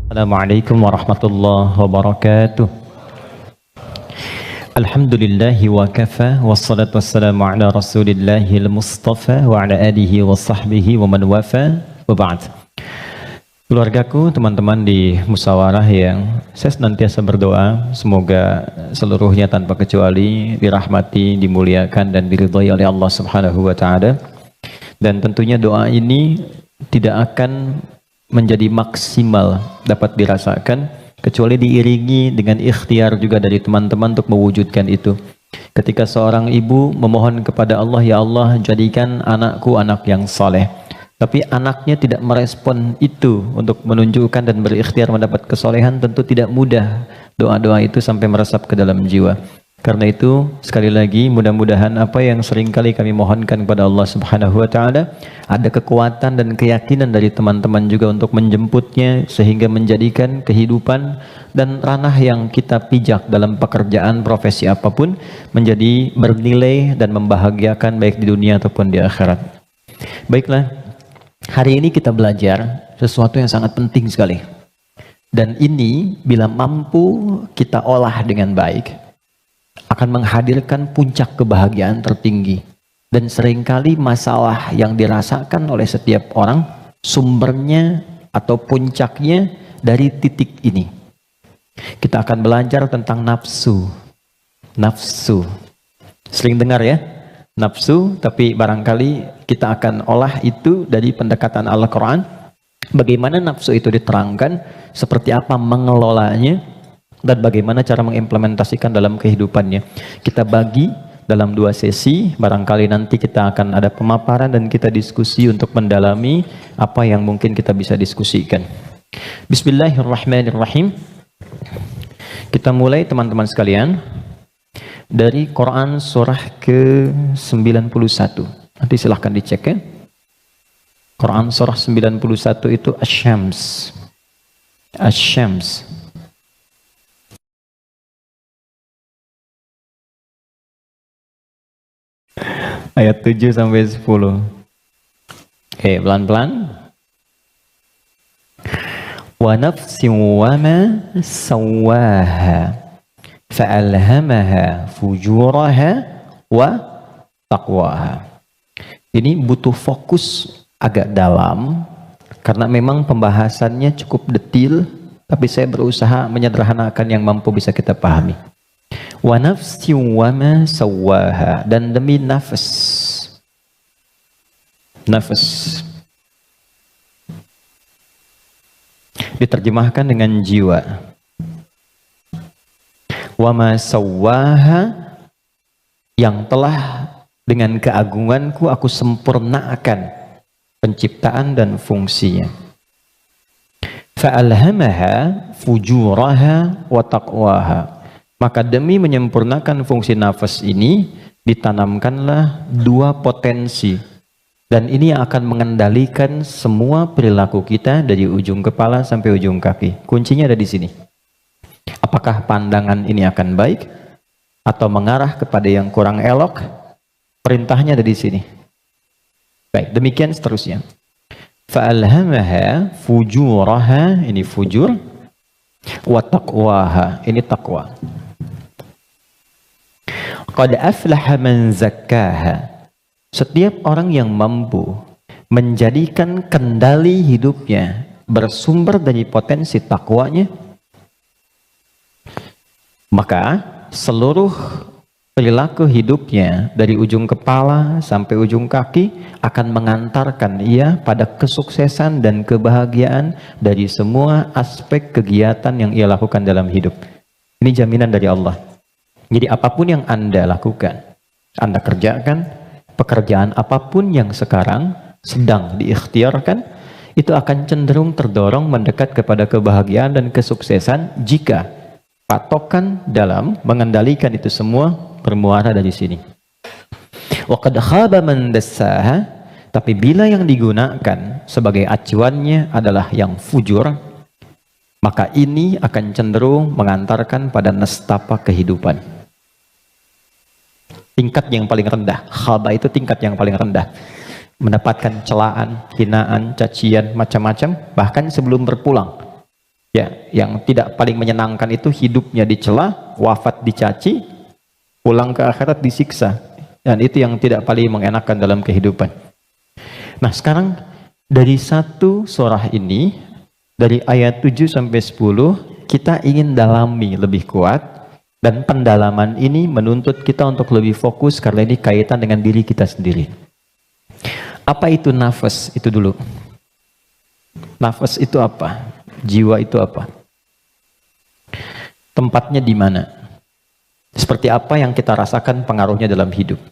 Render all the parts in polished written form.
Assalamualaikum warahmatullahi wabarakatuh. Alhamdulillahi wa kafa wassalatu wassalamu ala rasulillahil mustafa wa ala alihi wa sahbihi wa man wafa wa ba'd. Keluargaku, teman-teman di musyawarah yang saya senantiasa berdoa semoga seluruhnya tanpa kecuali dirahmati, dimuliakan dan diridhai oleh Allah Subhanahu wa taala. Dan tentunya doa ini tidak akan menjadi maksimal dapat dirasakan kecuali diiringi dengan ikhtiar juga dari teman-teman untuk mewujudkan itu. Ketika seorang ibu memohon kepada Allah, ya Allah jadikan anakku anak yang saleh, tapi anaknya tidak merespon itu untuk menunjukkan dan berikhtiar mendapat kesolehan, tentu tidak mudah doa-doa itu sampai meresap ke dalam jiwa. Karena itu sekali lagi mudah-mudahan apa yang seringkali kami mohonkan kepada Allah Subhanahu wa taala ada kekuatan dan keyakinan dari teman-teman juga untuk menjemputnya sehingga menjadikan kehidupan dan ranah yang kita pijak dalam pekerjaan profesi apapun menjadi bernilai dan membahagiakan baik di dunia ataupun di akhirat. Baiklah, hari ini kita belajar sesuatu yang sangat penting sekali. Dan ini bila mampu kita olah dengan baik akan menghadirkan puncak kebahagiaan tertinggi. Dan seringkali masalah yang dirasakan oleh setiap orang sumbernya atau puncaknya dari titik ini. Kita akan belajar tentang nafsu. Nafsu. Sering dengar ya? Nafsu, tapi barangkali kita akan olah itu dari pendekatan Al-Quran. Bagaimana nafsu itu diterangkan, seperti apa mengelolanya, dan bagaimana cara mengimplementasikan dalam kehidupannya. Kita bagi dalam 2 sesi, barangkali nanti kita akan ada pemaparan dan kita diskusi untuk mendalami apa yang mungkin kita bisa diskusikan. Bismillahirrahmanirrahim. Kita mulai teman-teman sekalian dari Quran surah ke-91. Nanti silahkan dicek ya. Quran surah 91 itu Asy-Syams. Asy-Syams. Ayat 7 sampai 10. Oke, pelan-pelan. Wa nafsin wa ma sawwaha fa'alhamaha fujuraha wa taqwaha. Ini butuh fokus agak dalam karena memang pembahasannya cukup detil, tapi saya berusaha menyederhanakan yang mampu bisa kita pahami. Wa nafsi wa ma sawwaha, dan demi nafas. Nafas diterjemahkan dengan jiwa. Wa ma sawwaha, yang telah dengan keagunganku aku sempurnakan penciptaan dan fungsinya. Fa'alhamaha fujuraha wa taqwaha, maka demi menyempurnakan fungsi nafas ini ditanamkanlah 2 potensi, dan ini akan mengendalikan semua perilaku kita dari ujung kepala sampai ujung kaki. Kuncinya ada di sini. Apakah pandangan ini akan baik atau mengarah kepada yang kurang elok? Perintahnya ada di sini. Baik, demikian seterusnya. Fa'alhamaha fujuraha, ini fujur, wa taqwaha, ini taqwa. Qad aflaha man zakkaha, setiap orang yang mampu menjadikan kendali hidupnya bersumber dari potensi takwanya, maka seluruh perilaku hidupnya dari ujung kepala sampai ujung kaki akan mengantarkan ia pada kesuksesan dan kebahagiaan dari semua aspek kegiatan yang ia lakukan dalam hidup. Ini jaminan dari Allah. Jadi apapun yang Anda lakukan, Anda kerjakan, pekerjaan apapun yang sekarang sedang diikhtiarkan, itu akan cenderung terdorong mendekat kepada kebahagiaan dan kesuksesan jika patokan dalam mengendalikan itu semua bermuara dari sini. Wa qad khaba man dassaha, tapi bila yang digunakan sebagai acuannya adalah yang fujur, maka ini akan cenderung mengantarkan pada nestapa kehidupan. Tingkat yang paling rendah, khaba itu tingkat yang paling rendah. Mendapatkan celaan, hinaan, cacian, macam-macam, bahkan sebelum berpulang. Ya, yang tidak paling menyenangkan itu hidupnya dicela, wafat dicaci, pulang ke akhirat disiksa. Dan itu yang tidak paling mengenakan dalam kehidupan. Nah, sekarang dari satu surah ini, dari ayat 7 sampai 10, kita ingin dalami lebih kuat, dan pendalaman ini menuntut kita untuk lebih fokus karena ini kaitan dengan diri kita sendiri. Apa itu nafas? Itu dulu. Nafas itu apa? Jiwa itu apa? Tempatnya di mana? Seperti apa yang kita rasakan pengaruhnya dalam hidup?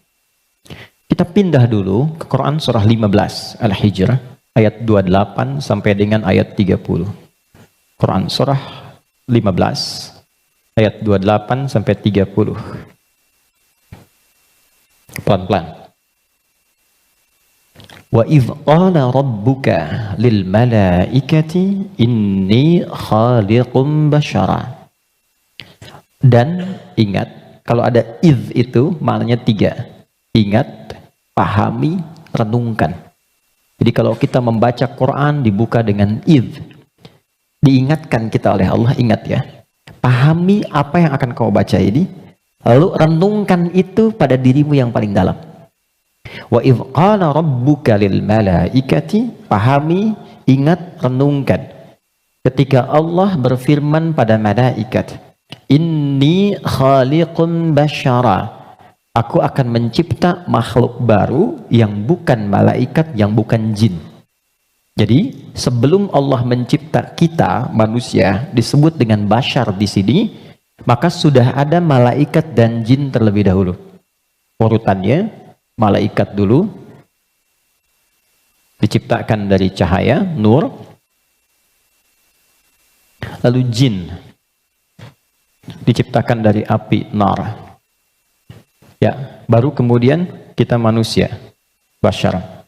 Kita pindah dulu ke Quran surah 15 Al-Hijr ayat 28 sampai dengan ayat 30. Quran surah 15 ayat 28 sampai 30. Pelan-pelan. Wa idh qala rabbuka lil malaikati inni khaliqum basyara. Dan ingat, kalau ada idh itu maknanya 3. Ingat, pahami, renungkan. Jadi kalau kita membaca Quran dibuka dengan idh, diingatkan kita oleh Allah, ingat ya. Pahami apa yang akan kau baca ini, lalu renungkan itu pada dirimu yang paling dalam. Wa idh qala rabbuka lil malaikati, pahami, ingat, renungkan. Ketika Allah berfirman pada malaikat, inni khaliqun basyara, aku akan mencipta makhluk baru yang bukan malaikat, yang bukan jin. Jadi sebelum Allah mencipta kita manusia disebut dengan basyar di sini, maka sudah ada malaikat dan jin terlebih dahulu. Urutannya malaikat dulu diciptakan dari cahaya, nur. Lalu jin diciptakan dari api, nar. Ya, baru kemudian kita manusia, basyar.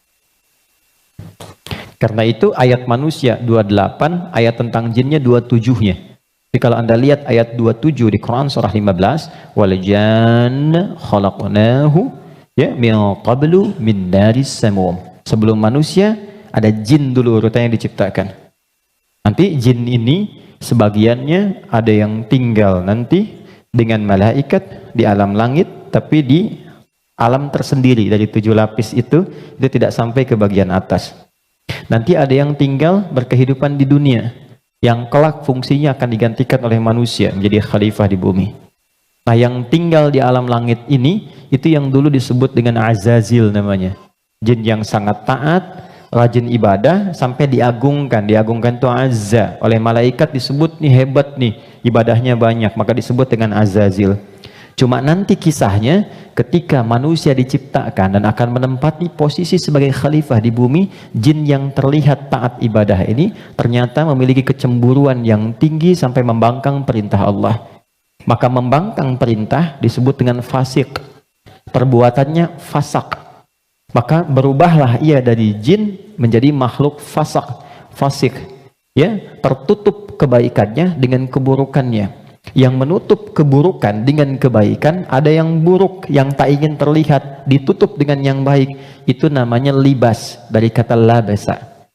Karena itu ayat manusia 28, ayat tentang jinnya 27-nya. Jadi kalau Anda lihat ayat 27 di Quran surah 15, wal janna khalaqnahu ya min qablu min naris samum. Sebelum manusia ada jin dulu urutannya diciptakan. Nanti jin ini sebagiannya ada yang tinggal nanti dengan malaikat di alam langit, tapi di alam tersendiri dari 7 lapis itu tidak sampai ke bagian atas. Nanti ada yang tinggal berkehidupan di dunia, yang kelak fungsinya akan digantikan oleh manusia menjadi khalifah di bumi. Nah, yang tinggal di alam langit ini, itu yang dulu disebut dengan Azazil namanya. Jin yang sangat taat, rajin ibadah, sampai diagungkan. Diagungkan itu Azza. Oleh malaikat disebut nih hebat nih, ibadahnya banyak, maka disebut dengan Azazil. Cuma nanti kisahnya, ketika manusia diciptakan dan akan menempati posisi sebagai khalifah di bumi, jin yang terlihat taat ibadah ini, ternyata memiliki kecemburuan yang tinggi sampai membangkang perintah Allah. Maka membangkang perintah disebut dengan fasik. Perbuatannya fasak. Maka berubahlah ia dari jin menjadi makhluk fasak, fasik. Ya, tertutup kebaikannya dengan keburukannya. Yang menutup keburukan dengan kebaikan, ada yang buruk yang tak ingin terlihat, ditutup dengan yang baik. Itu namanya libas, dari kata labasa.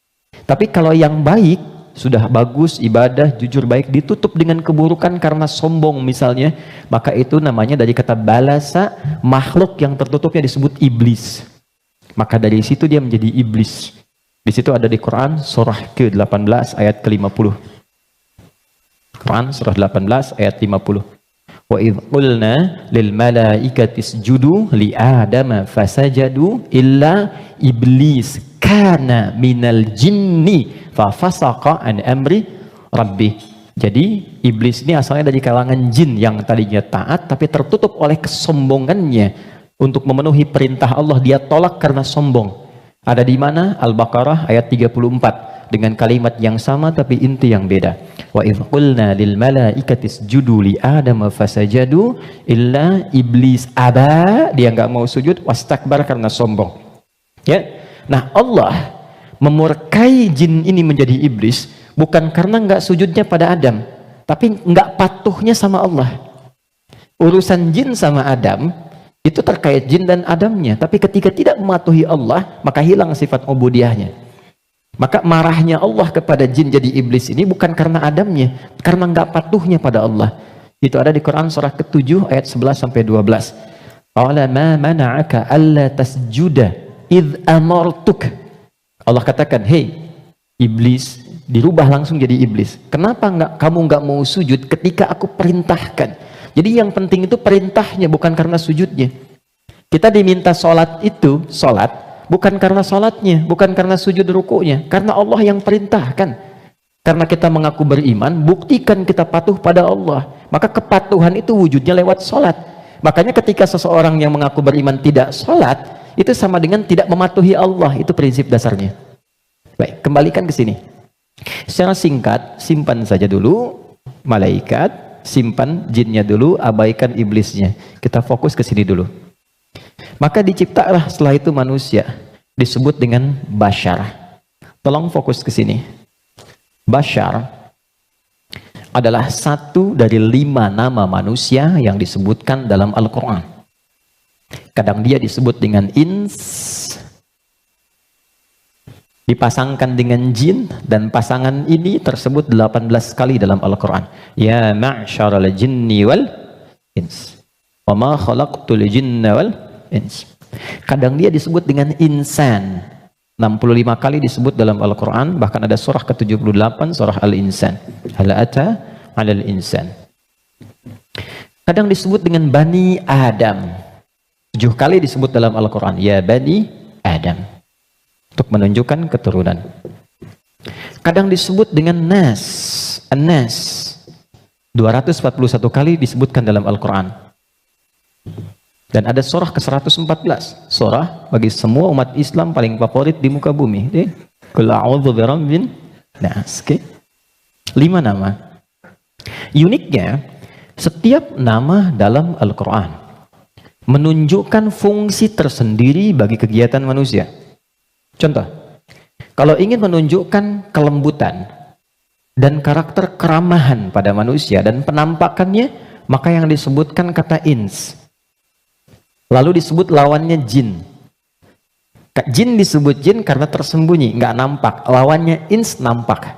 Tapi kalau yang baik, sudah bagus, ibadah, jujur baik, ditutup dengan keburukan karena sombong misalnya, maka itu namanya dari kata balasa, makhluk yang tertutupnya disebut iblis. Maka dari situ dia menjadi iblis. Di situ ada di Quran surah ke-18 ayat ke-50. Quran surah 18 ayat 50. Wa idh qulna lil malaikati isjudu li adama fasajadu illa iblis kana minal jinni fa fasaqa an amri rabbi. Jadi iblis ini asalnya dari kalangan jin yang tadinya taat tapi tertutup oleh kesombongannya untuk memenuhi perintah Allah, dia tolak karena sombong. Ada di mana? Al-Baqarah ayat 34 dengan kalimat yang sama tapi inti yang beda. Wa idh qulna lil malaikati isjudu li adama fasajadu illa iblis aba, dia enggak mau sujud, wastakbar karena sombong. Ya. Nah, Allah memurkai jin ini menjadi iblis bukan karena enggak sujudnya pada Adam, tapi enggak patuhnya sama Allah. Urusan jin sama Adam itu terkait jin dan Adamnya, tapi ketika tidak mematuhi Allah, maka hilang sifat ubudiyahnya. Maka marahnya Allah kepada jin jadi iblis ini bukan karena Adamnya, karena nggak patuhnya pada Allah. Itu ada di Quran surah ke-7 ayat 11 sampai 12. Qala ma mana'aka alla tasjuda id amartuk. Allah katakan, "Hei iblis," dirubah langsung jadi iblis. "Kenapa kamu nggak mau sujud ketika aku perintahkan?" Jadi yang penting itu perintahnya, bukan karena sujudnya. Kita diminta sholat itu, sholat bukan karena sholatnya, bukan karena sujud rukunya, karena Allah yang perintahkan. Karena kita mengaku beriman, buktikan kita patuh pada Allah. Maka kepatuhan itu wujudnya lewat sholat. Makanya ketika seseorang yang mengaku beriman tidak sholat, itu sama dengan tidak mematuhi Allah. Itu prinsip dasarnya. Baik, kembalikan ke sini. Secara singkat, simpan saja dulu malaikat, simpan jinnya dulu, abaikan iblisnya. Kita fokus ke sini dulu. Maka diciptalah setelah itu manusia, disebut dengan Bashar. Tolong fokus ke sini. Bashar adalah satu dari 5 nama manusia yang disebutkan dalam Al-Quran. Kadang dia disebut dengan ins, dipasangkan dengan jin, dan pasangan ini tersebut 18 kali dalam Al-Quran. Ya ma'syaral jinni wal ins, wa ma khalaqtul jinna wal ins. Kadang dia disebut dengan insan, 65 kali disebut dalam Al-Quran. Bahkan ada surah ke-78, surah Al-Insan, hal ata 'alal insan. Kadang disebut dengan Bani Adam, 7 kali disebut dalam Al-Quran, ya Bani Adam, untuk menunjukkan keturunan. Kadang disebut dengan Nas, An-Nas, 241 kali disebutkan dalam Al-Quran. Dan ada surah ke-114, surah bagi semua umat Islam paling favorit di muka bumi. Qul a'udzu birabbin nas. 5 nama. Uniknya, setiap nama dalam Al-Quran menunjukkan fungsi tersendiri bagi kegiatan manusia. Contoh, kalau ingin menunjukkan kelembutan dan karakter keramahan pada manusia dan penampakannya, maka yang disebutkan kata ins. Lalu disebut lawannya jin. Jin disebut jin karena tersembunyi, nggak nampak. Lawannya ins nampak.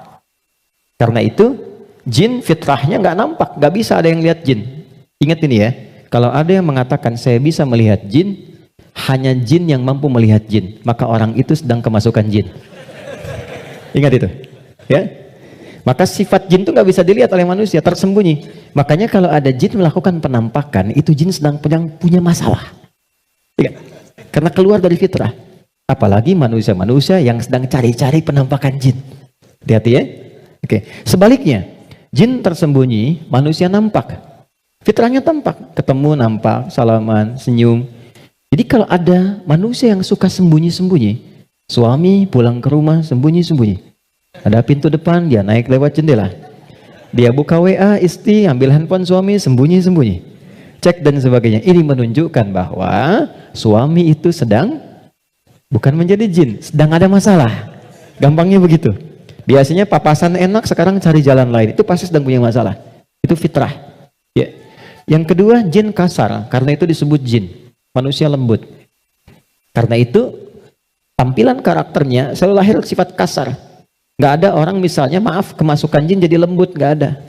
Karena itu jin fitrahnya nggak nampak, nggak bisa ada yang lihat jin. Ingat ini ya, kalau ada yang mengatakan saya bisa melihat jin, hanya jin yang mampu melihat jin, maka orang itu sedang kemasukan jin. Ingat itu, ya. Maka sifat jin itu nggak bisa dilihat oleh manusia, tersembunyi. Makanya kalau ada jin melakukan penampakan, itu jin sedang punya masalah. Ya. Karena keluar dari fitrah. Apalagi manusia-manusia yang sedang cari-cari penampakan jin. Hati-hati ya. Oke. Sebaliknya, jin tersembunyi, manusia nampak. Fitrahnya tampak, ketemu nampak, salaman, senyum. Jadi kalau ada manusia yang suka sembunyi-sembunyi, suami pulang ke rumah sembunyi-sembunyi. Ada pintu depan, dia naik lewat jendela. Dia buka WA istri, ambil handphone suami, sembunyi-sembunyi. Cek dan sebagainya. Ini menunjukkan bahwa suami itu sedang bukan menjadi jin, sedang ada masalah. Gampangnya begitu. Biasanya papasan enak, sekarang cari jalan lain. Itu pasti sedang punya masalah. Itu fitrah. Ya. Yang kedua, jin kasar. Karena itu disebut jin. Manusia lembut. Karena itu tampilan karakternya selalu lahir sifat kasar. Nggak ada orang misalnya, maaf, kemasukan jin jadi lembut, nggak ada.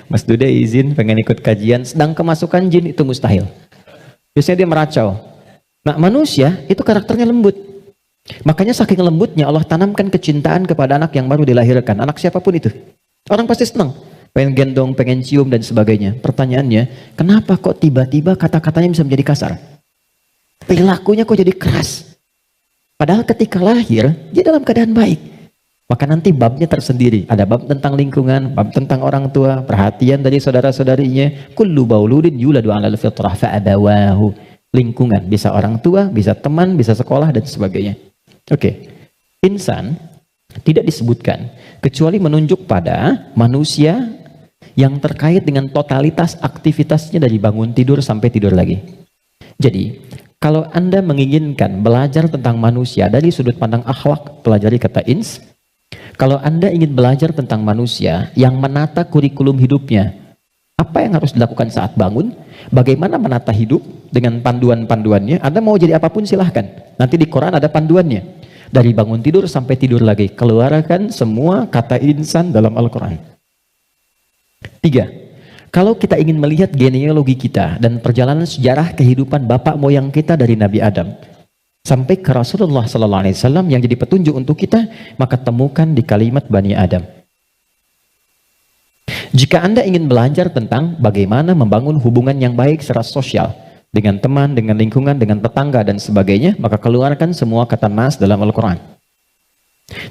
Mas Duda izin pengen ikut kajian, sedang kemasukan jin, itu mustahil. Biasanya dia meracau. Nah manusia itu karakternya lembut. Makanya saking lembutnya Allah tanamkan kecintaan kepada anak yang baru dilahirkan. Anak siapapun itu. Orang pasti senang. Pengen gendong, pengen cium dan sebagainya. Pertanyaannya, kenapa kok tiba-tiba kata-katanya bisa menjadi kasar? Perilakunya kok jadi keras? Padahal ketika lahir, dia dalam keadaan baik. Maka nanti babnya tersendiri. Ada bab tentang lingkungan, bab tentang orang tua, perhatian dari saudara-saudarinya. Kullu bauludin yuladu 'alal fitrah fa'abawahu. Lingkungan, bisa orang tua, bisa teman, bisa sekolah dan sebagainya. Oke. Insan tidak disebutkan kecuali menunjuk pada manusia yang terkait dengan totalitas aktivitasnya dari bangun tidur sampai tidur lagi. Jadi, kalau Anda menginginkan belajar tentang manusia dari sudut pandang akhlak, pelajari kata ins. Kalau Anda ingin belajar tentang manusia yang menata kurikulum hidupnya, apa yang harus dilakukan saat bangun, bagaimana menata hidup dengan panduan-panduannya, Anda mau jadi apapun silahkan. Nanti di Quran ada panduannya. Dari bangun tidur sampai tidur lagi, keluarkan semua kata insan dalam Al-Quran. 3. Kalau kita ingin melihat genealogi kita dan perjalanan sejarah kehidupan bapak moyang kita dari Nabi Adam sampai ke Rasulullah SAW yang jadi petunjuk untuk kita, maka temukan di kalimat Bani Adam. Jika Anda ingin belajar tentang bagaimana membangun hubungan yang baik secara sosial, dengan teman, dengan lingkungan, dengan tetangga, dan sebagainya, maka keluarkan semua kata nas dalam Al-Quran.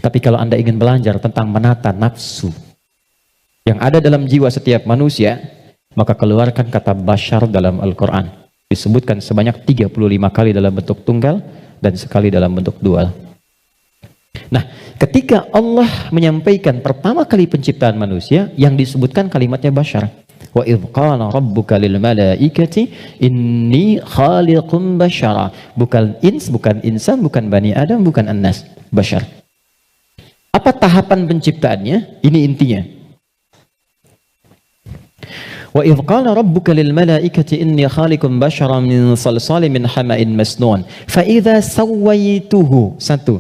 Tapi kalau Anda ingin belajar tentang menata nafsu yang ada dalam jiwa setiap manusia, maka keluarkan kata bashar dalam Al-Quran. Disebutkan sebanyak 35 kali dalam bentuk tunggal dan sekali dalam bentuk dual. Nah, ketika Allah menyampaikan pertama kali penciptaan manusia, yang disebutkan kalimatnya bashar. Wa idh qala rabbuka lil malaikati inni khaliqum bashara. Bukan ins, bukan insan, bukan bani Adam, bukan annas, bashar. Apa tahapan penciptaannya? Ini intinya. Wa idh qala rabbuka lil malaikati inni khaliqum basharan min salsalin min hama'in masnun fa idza sawaituhu. Satu,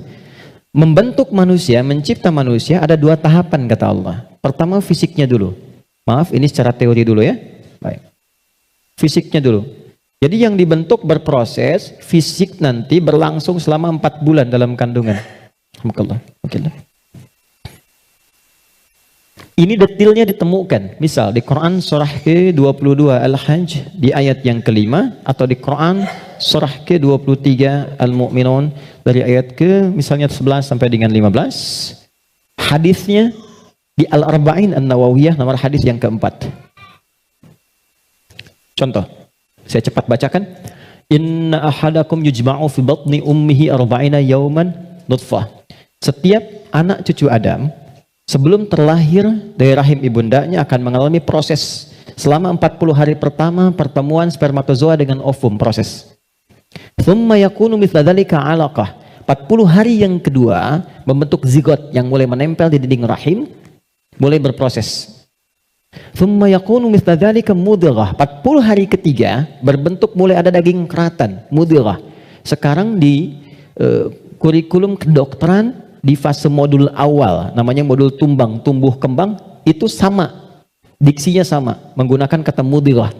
membentuk manusia, mencipta manusia ada dua tahapan kata Allah. Pertama fisiknya dulu. Maaf, ini secara teori dulu ya. Baik. Fisiknya dulu. Jadi yang dibentuk berproses, fisik nanti berlangsung selama 4 bulan dalam kandungan. Alhamdulillah. Ini detailnya ditemukan. Misal di Quran surah ke-22 Al-Hajj di ayat yang kelima, atau di Quran surah ke-23 Al-Mu'minun dari ayat ke misalnya 11 sampai dengan 15. Hadisnya di Al-Arba'in An-Nawawiyah nomor hadis yang keempat. Contoh, saya cepat bacakan. Inna ahadakum yujma'u fi batni ummihi arba'ina yawman nutfah. Setiap anak cucu Adam sebelum terlahir dari rahim ibundanya akan mengalami proses selama 40 hari pertama pertemuan spermatozoa dengan ovum, proses. Thumma yakunu mithla dzalika 'alaqah. 40 hari yang kedua membentuk zigot yang mulai menempel di dinding rahim, mulai berproses. Thumma yakunu mithla dzalika mudghah. 40 hari ketiga berbentuk mulai ada daging keratan, mudghah. Sekarang di kurikulum kedokteran di fase modul awal, namanya modul tumbang, tumbuh kembang, itu sama, diksinya sama, menggunakan kata mudghah.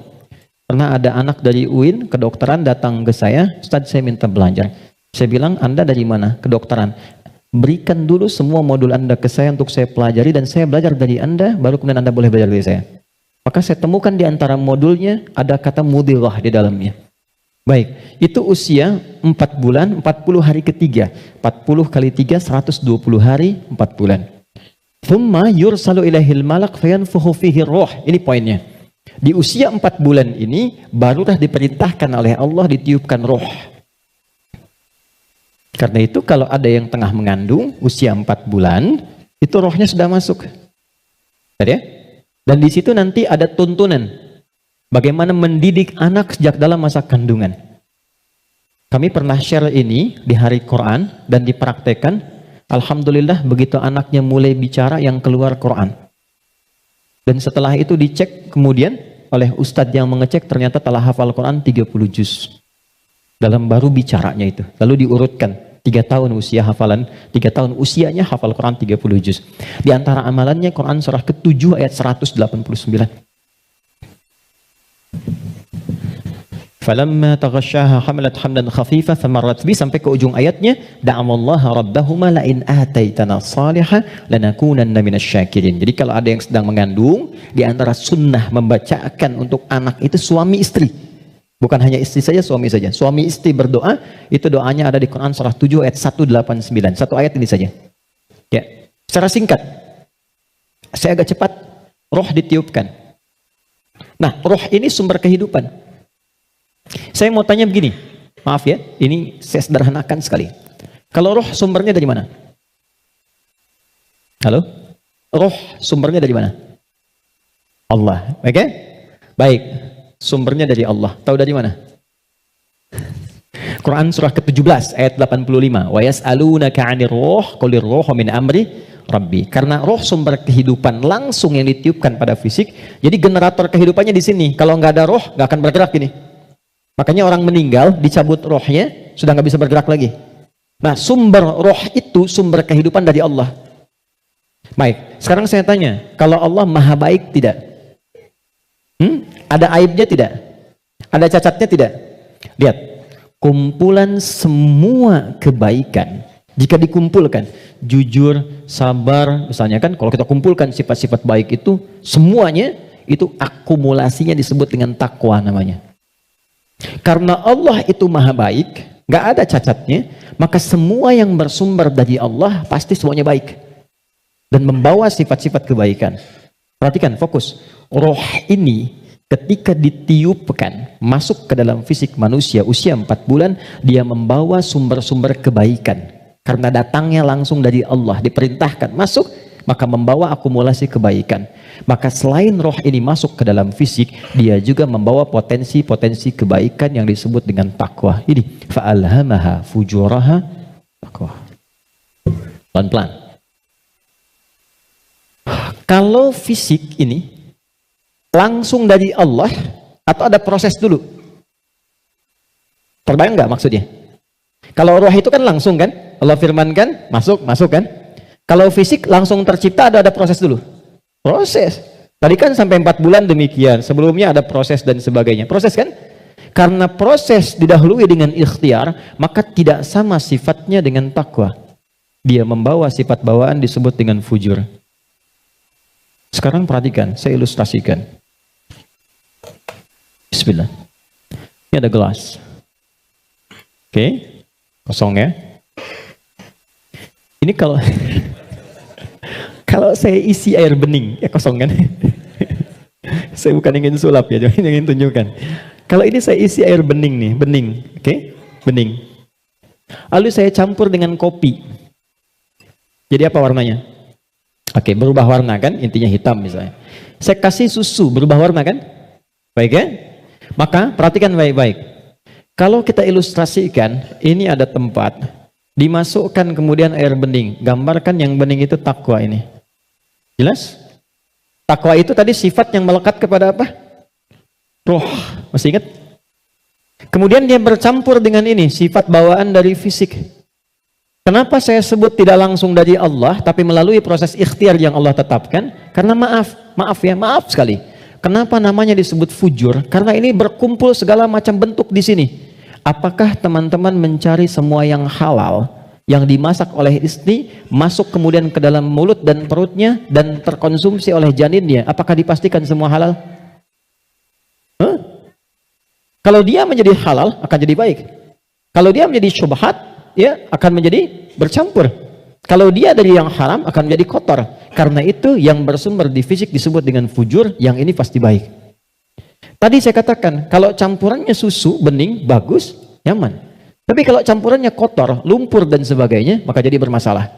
Pernah ada anak dari UIN kedokteran datang ke saya, Ustaz saya minta belajar. Saya bilang, Anda dari mana? Kedokteran. Berikan dulu semua modul Anda ke saya untuk saya pelajari dan saya belajar dari Anda, baru kemudian Anda boleh belajar dari saya. Maka saya temukan di antara modulnya ada kata mudghah di dalamnya. Baik, itu usia 4 bulan, 40 hari ketiga. 40 kali 3, 120 hari, 4 bulan. Thumma yursalu ilahil malak fayanfukhu fihi ruh. Ini poinnya. Di usia 4 bulan ini, barulah diperintahkan oleh Allah ditiupkan roh. Karena itu kalau ada yang tengah mengandung, usia 4 bulan, itu rohnya sudah masuk. Ya? Dan di situ nanti ada tuntunan. Bagaimana mendidik anak sejak dalam masa kandungan. Kami pernah share ini di hari Quran dan dipraktekkan. Alhamdulillah begitu anaknya mulai bicara yang keluar Quran. Dan setelah itu dicek kemudian oleh ustadz yang mengecek, ternyata telah hafal Quran 30 juz. Dalam baru bicaranya itu. Lalu diurutkan 3 tahun usia hafalan, 3 tahun usianya hafal Quran 30 juz. Di antara amalannya Quran surah ke-7 ayat 189. Falamma taghasyaha hamalat hamdan khafifah famarrat bi, sampai ke ujung ayatnya, da'amallaha rabbahuma la in ataitana salihah lanakunanna minasyakirin. Jadi kalau ada yang sedang mengandung, di antara sunnah membacakan untuk anak itu suami istri. Bukan hanya istri saja, suami saja. Suami istri berdoa, itu doanya ada di Quran surah 7 ayat 189. Satu ayat ini saja. Ya, secara singkat. Saya agak cepat. Roh ditiupkan. Nah, roh ini sumber kehidupan. Saya mau tanya begini, maaf ya, ini saya sederhanakan sekali. Kalau roh sumbernya dari mana? Halo? Roh sumbernya dari mana? Allah, oke? Okay? Baik, sumbernya dari Allah. Tahu dari mana? Quran surah ke-17 ayat 85. Wa yas'alunaka 'anir ruh qulir ruhu min amri Rabbi. Karena roh sumber kehidupan langsung yang ditiupkan pada fisik. Jadi generator kehidupannya di sini. Kalau nggak ada roh, nggak akan bergerak ini. Makanya orang meninggal, dicabut rohnya, sudah nggak bisa bergerak lagi. Nah, sumber roh itu sumber kehidupan dari Allah. Baik, sekarang saya tanya, kalau Allah maha baik tidak? Ada aibnya tidak? Ada cacatnya tidak? Lihat, kumpulan semua kebaikan, jika dikumpulkan, jujur, sabar, misalnya kan, kalau kita kumpulkan sifat-sifat baik itu, semuanya, itu akumulasinya disebut dengan takwa namanya. Karena Allah itu maha baik, nggak ada cacatnya, maka semua yang bersumber dari Allah, pasti semuanya baik. Dan membawa sifat-sifat kebaikan. Perhatikan, fokus. Roh ini ketika ditiupkan masuk ke dalam fisik manusia usia 4 bulan, dia membawa sumber-sumber kebaikan. Karena datangnya langsung dari Allah, diperintahkan masuk, maka membawa akumulasi kebaikan. Maka selain roh ini masuk ke dalam fisik, dia juga membawa potensi-potensi kebaikan yang disebut dengan takwa. Ini fa'alhamaha fujuraha takwa. Pelan-pelan. Kalau fisik ini langsung dari Allah atau ada proses dulu? Terbayang nggak maksudnya? Kalau roh itu kan langsung kan? Allah firmankan, masuk kan? Kalau fisik langsung tercipta ada proses dulu? Proses. Tadi kan sampai 4 bulan demikian. Sebelumnya ada proses dan sebagainya. Proses kan? Karena proses didahului dengan ikhtiar, maka tidak sama sifatnya dengan takwa. Dia membawa sifat bawaan disebut dengan fujur. Sekarang perhatikan, saya ilustrasikan. Bismillah. Ini ada gelas. Oke, kosong ya. Ini kalau kalau saya isi air bening, ya kosong kan? Saya bukan ingin sulap ya, cuma ingin tunjukkan. Kalau ini saya isi air bening nih, bening, oke? Bening. Lalu saya campur dengan kopi. Jadi apa warnanya? Oke, berubah warna kan? Intinya hitam misalnya. Saya kasih susu, berubah warna kan? Baik ya? Maka perhatikan baik-baik. Kalau kita ilustrasikan, ini ada tempat, dimasukkan kemudian air bening. Gambarkan yang bening itu takwa ini. Jelas? Takwa itu tadi sifat yang melekat kepada apa? Roh. Masih ingat? Kemudian dia bercampur dengan ini, sifat bawaan dari fisik. Kenapa saya sebut tidak langsung dari Allah, tapi melalui proses ikhtiar yang Allah tetapkan? Karena maaf sekali. Kenapa namanya disebut fujur? Karena ini berkumpul segala macam bentuk di sini. Apakah teman-teman mencari semua yang halal, yang dimasak oleh istri, masuk kemudian ke dalam mulut dan perutnya, dan terkonsumsi oleh janinnya? Apakah dipastikan semua halal? Kalau dia menjadi halal, akan jadi baik. Kalau dia menjadi syubhat, ya akan menjadi bercampur. Kalau dia dari yang haram akan menjadi kotor. Karena itu yang bersumber di fisik disebut dengan fujur, yang ini pasti baik. Tadi saya katakan, kalau campurannya susu, bening, bagus, nyaman. Tapi kalau campurannya kotor, lumpur dan sebagainya, maka jadi bermasalah.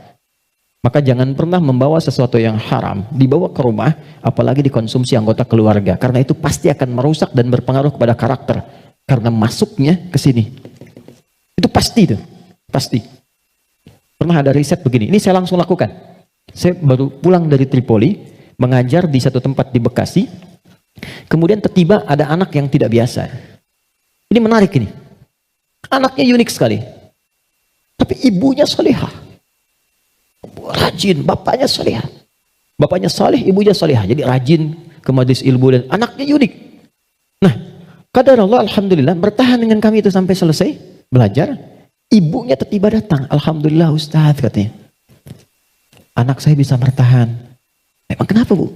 Maka jangan pernah membawa sesuatu yang haram, dibawa ke rumah, apalagi dikonsumsi anggota keluarga. Karena itu pasti akan merusak dan berpengaruh kepada karakter. Karena masuknya ke sini. Itu pasti itu. Pasti. Pernah ada riset begini, ini saya langsung lakukan. Saya baru pulang dari Tripoli, mengajar di satu tempat di Bekasi, kemudian tiba-tiba ada anak yang tidak biasa. Ini menarik ini. Anaknya unik sekali. Tapi ibunya salihah. Rajin, bapaknya salihah. Bapaknya salih, ibunya salihah. Jadi rajin ke majelis ilmu dan anaknya unik. Nah, qadar Allah, alhamdulillah, bertahan dengan kami itu sampai selesai belajar. Ibunya tiba-tiba datang, alhamdulillah Ustaz katanya. Anak saya bisa bertahan. Emang kenapa Bu?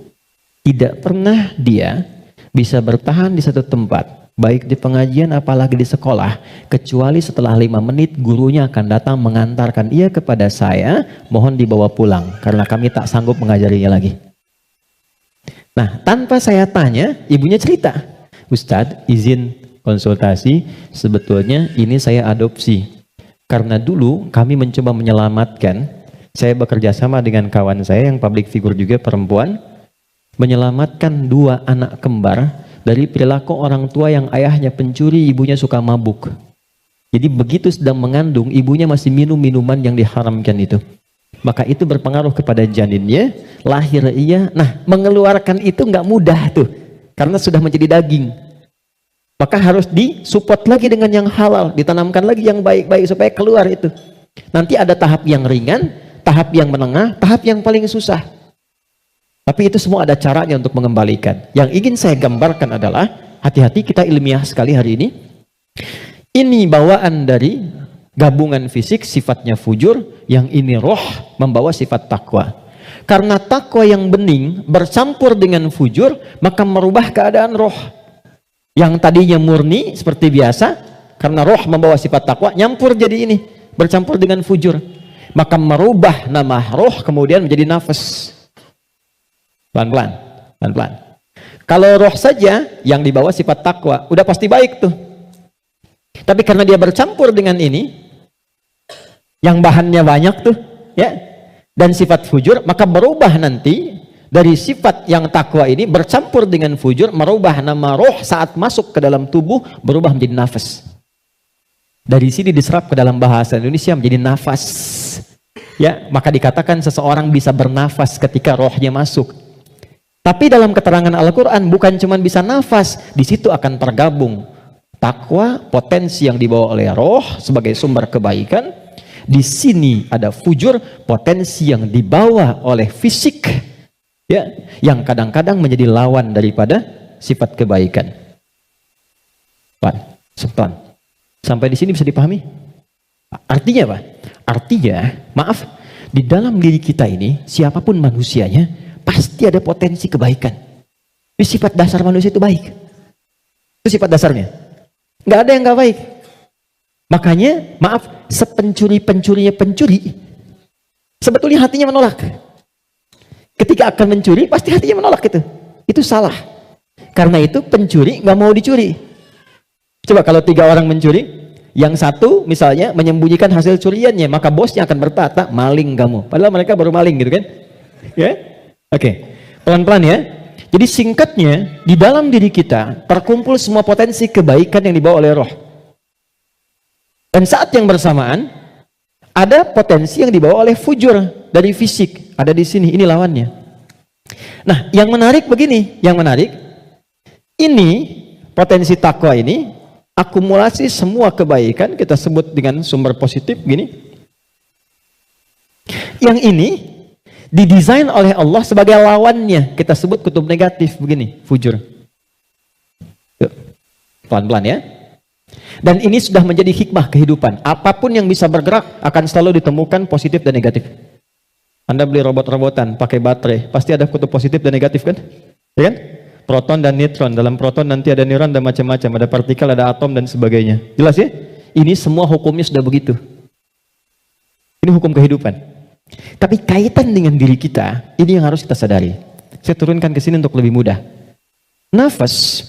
Tidak pernah dia bisa bertahan di satu tempat, baik di pengajian apalagi di sekolah, kecuali setelah 5 menit gurunya akan datang mengantarkan ia kepada saya, mohon dibawa pulang karena kami tak sanggup mengajarinya lagi. Nah, tanpa saya tanya, ibunya cerita, Ustadz izin konsultasi, sebetulnya ini saya adopsi. Karena dulu kami mencoba menyelamatkan, saya bekerja sama dengan kawan saya yang public figure juga perempuan, menyelamatkan 2 anak kembar dari perilaku orang tua yang ayahnya pencuri, ibunya suka mabuk. Jadi begitu sedang mengandung, ibunya masih minum minuman yang diharamkan itu. Maka itu berpengaruh kepada janinnya, lahir ia. Nah, mengeluarkan itu nggak mudah tuh, karena sudah menjadi daging. Maka harus disupport lagi dengan yang halal, ditanamkan lagi yang baik-baik supaya keluar itu. Nanti ada tahap yang ringan, tahap yang menengah, tahap yang paling susah. Tapi itu semua ada caranya untuk mengembalikan. Yang ingin saya gambarkan adalah, hati-hati, kita ilmiah sekali hari ini. Ini bawaan dari gabungan fisik sifatnya fujur, yang ini roh membawa sifat takwa. Karena takwa yang bening bercampur dengan fujur, maka merubah keadaan roh. Yang tadinya murni seperti biasa, karena roh membawa sifat takwa, nyampur jadi ini, bercampur dengan fujur. Maka merubah nama roh kemudian menjadi nafas. Pelan-pelan, pelan-pelan. Kalau roh saja yang dibawa sifat takwa, udah pasti baik tuh. Tapi karena dia bercampur dengan ini, yang bahannya banyak tuh, ya, dan sifat fujur, maka berubah nanti dari sifat yang takwa ini bercampur dengan fujur, merubah nama roh saat masuk ke dalam tubuh, berubah menjadi nafas. Dari sini diserap ke dalam bahasa Indonesia menjadi nafas. Ya, maka dikatakan seseorang bisa bernafas ketika rohnya masuk. Tapi dalam keterangan Al-Quran bukan cuma bisa nafas, di situ akan tergabung takwa, potensi yang dibawa oleh roh sebagai sumber kebaikan. Di sini ada fujur, potensi yang dibawa oleh fisik, ya, yang kadang-kadang menjadi lawan daripada sifat kebaikan. Pelan. Sampai di sini bisa dipahami? Artinya apa? Artinya, maaf, di dalam diri kita ini, siapapun manusianya, pasti ada potensi kebaikan. Ini sifat dasar manusia itu baik. Itu sifat dasarnya. Nggak ada yang nggak baik. Makanya, maaf, sepencuri-pencurinya pencuri, sebetulnya hatinya menolak. Ketika akan mencuri, pasti hatinya menolak itu. Itu salah. Karena itu pencuri nggak mau dicuri. Coba kalau 3 orang mencuri, yang satu misalnya menyembunyikan hasil curiannya, maka bosnya akan berkata, maling kamu. Padahal mereka baru maling gitu kan? Ya? Oke, pelan-pelan ya. Jadi singkatnya, di dalam diri kita terkumpul semua potensi kebaikan yang dibawa oleh roh. Dan saat yang bersamaan, ada potensi yang dibawa oleh fujur dari fisik. Ada di sini, ini lawannya. Nah, yang menarik begini, yang menarik, ini potensi takwa ini, akumulasi semua kebaikan, kita sebut dengan sumber positif, gini. Yang ini, didesain oleh Allah sebagai lawannya, kita sebut kutub negatif begini, fujur. Pelan-pelan ya. Dan ini sudah menjadi hikmah kehidupan. Apapun yang bisa bergerak akan selalu ditemukan positif dan negatif. Anda beli robot-robotan pakai baterai, pasti ada kutub positif dan negatif kan? Ya kan? Proton dan neutron. Dalam proton nanti ada neuron dan macam-macam, ada partikel, ada atom dan sebagainya. Jelas ya? Ini semua hukumnya sudah begitu. Ini hukum kehidupan. Tapi kaitan dengan diri kita, ini yang harus kita sadari. Saya turunkan ke sini untuk lebih mudah. Nafas,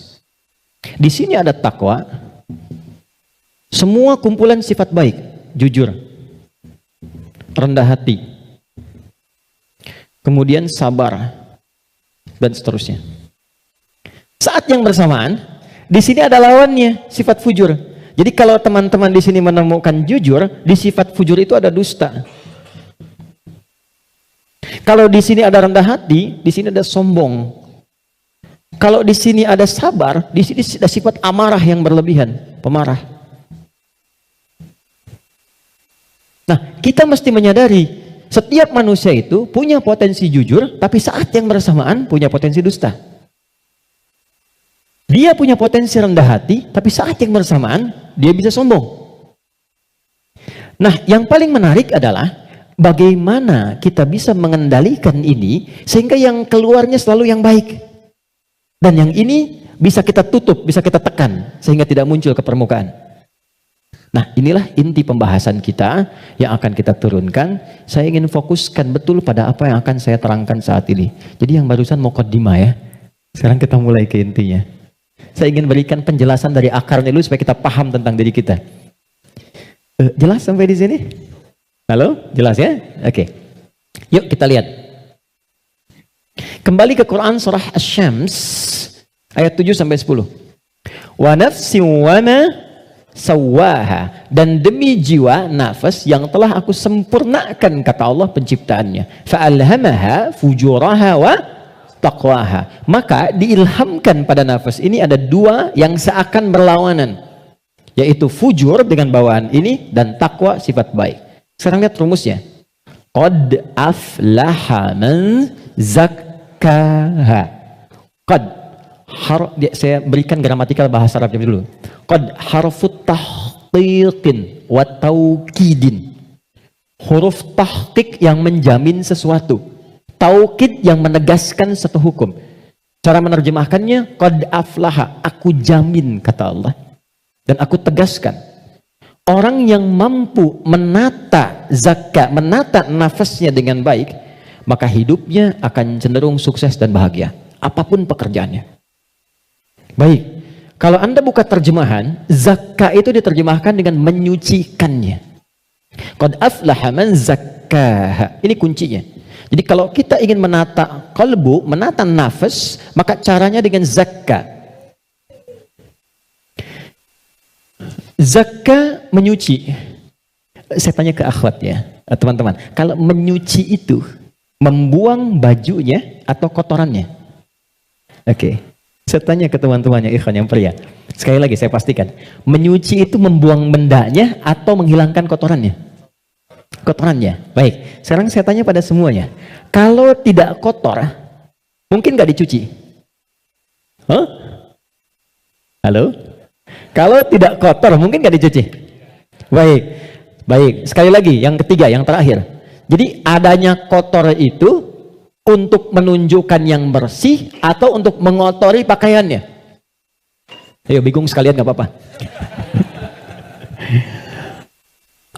di sini ada takwa, semua kumpulan sifat baik, jujur, rendah hati, kemudian sabar, dan seterusnya. Saat yang bersamaan, di sini ada lawannya, sifat fujur. Jadi kalau teman-teman di sini menemukan jujur, di sifat fujur itu ada dusta. Kalau di sini ada rendah hati, di sini ada sombong. Kalau di sini ada sabar, di sini ada sifat amarah yang berlebihan, pemarah. Nah, kita mesti menyadari setiap manusia itu punya potensi jujur, tapi saat yang bersamaan punya potensi dusta. Dia punya potensi rendah hati, tapi saat yang bersamaan dia bisa sombong. Nah, yang paling menarik adalah bagaimana kita bisa mengendalikan ini sehingga yang keluarnya selalu yang baik. Dan yang ini bisa kita tutup, bisa kita tekan sehingga tidak muncul ke permukaan. Nah, inilah inti pembahasan kita yang akan kita turunkan. Saya ingin fokuskan betul pada apa yang akan saya terangkan saat ini. Jadi yang barusan muqaddimah ya. Sekarang kita mulai ke intinya. Saya ingin berikan penjelasan dari akarnya dulu supaya kita paham tentang diri kita. Jelas sampai di sini? Halo, jelas ya? Oke. Yuk kita lihat. Kembali ke Quran surah Asy-Syams ayat 7 sampai 10. Wa nafsin wa ma sawwaha, dan demi jiwa nafas yang telah aku sempurnakan, kata Allah penciptaannya. Fa'alhamaha fujuraha wa taqwaha. Maka diilhamkan pada nafas ini ada 2 yang seakan berlawanan, yaitu fujur dengan bawaan ini dan takwa sifat baik. Sekarang lihat rumusnya. Qad aflaha man zakkaha. Qad, saya berikan gramatikal bahasa Arabnya dulu. Qad harfut tahqiqin wa taukidin. Huruf tahqiq yang menjamin sesuatu. Taukid yang menegaskan satu hukum. Cara menerjemahkannya, qad aflaha, aku jamin, kata Allah. Dan aku tegaskan. Orang yang mampu menata zakat, menata nafasnya dengan baik, maka hidupnya akan cenderung sukses dan bahagia. Apapun pekerjaannya. Baik, kalau Anda buka terjemahan, zakat itu diterjemahkan dengan menyucikannya. Qad aflaha man zakkaha. Ini kuncinya. Jadi kalau kita ingin menata qalbu, menata nafas, maka caranya dengan zakat. Zakah menyuci. Saya tanya ke akhwat ya, teman-teman. Kalau menyuci itu membuang bajunya atau kotorannya? Oke. Saya tanya ke teman-temannya ikhwan yang pria. Sekali lagi saya pastikan. Menyuci itu membuang bendanya atau menghilangkan kotorannya? Kotorannya. Baik. Sekarang saya tanya pada semuanya. Kalau tidak kotor, mungkin nggak dicuci? Hah? Halo? Kalau tidak kotor, mungkin nggak dicuci? Baik, baik. Sekali lagi, yang ketiga, yang terakhir. Jadi adanya kotor itu untuk menunjukkan yang bersih atau untuk mengotori pakaiannya? Ayo, bingung sekalian nggak apa-apa.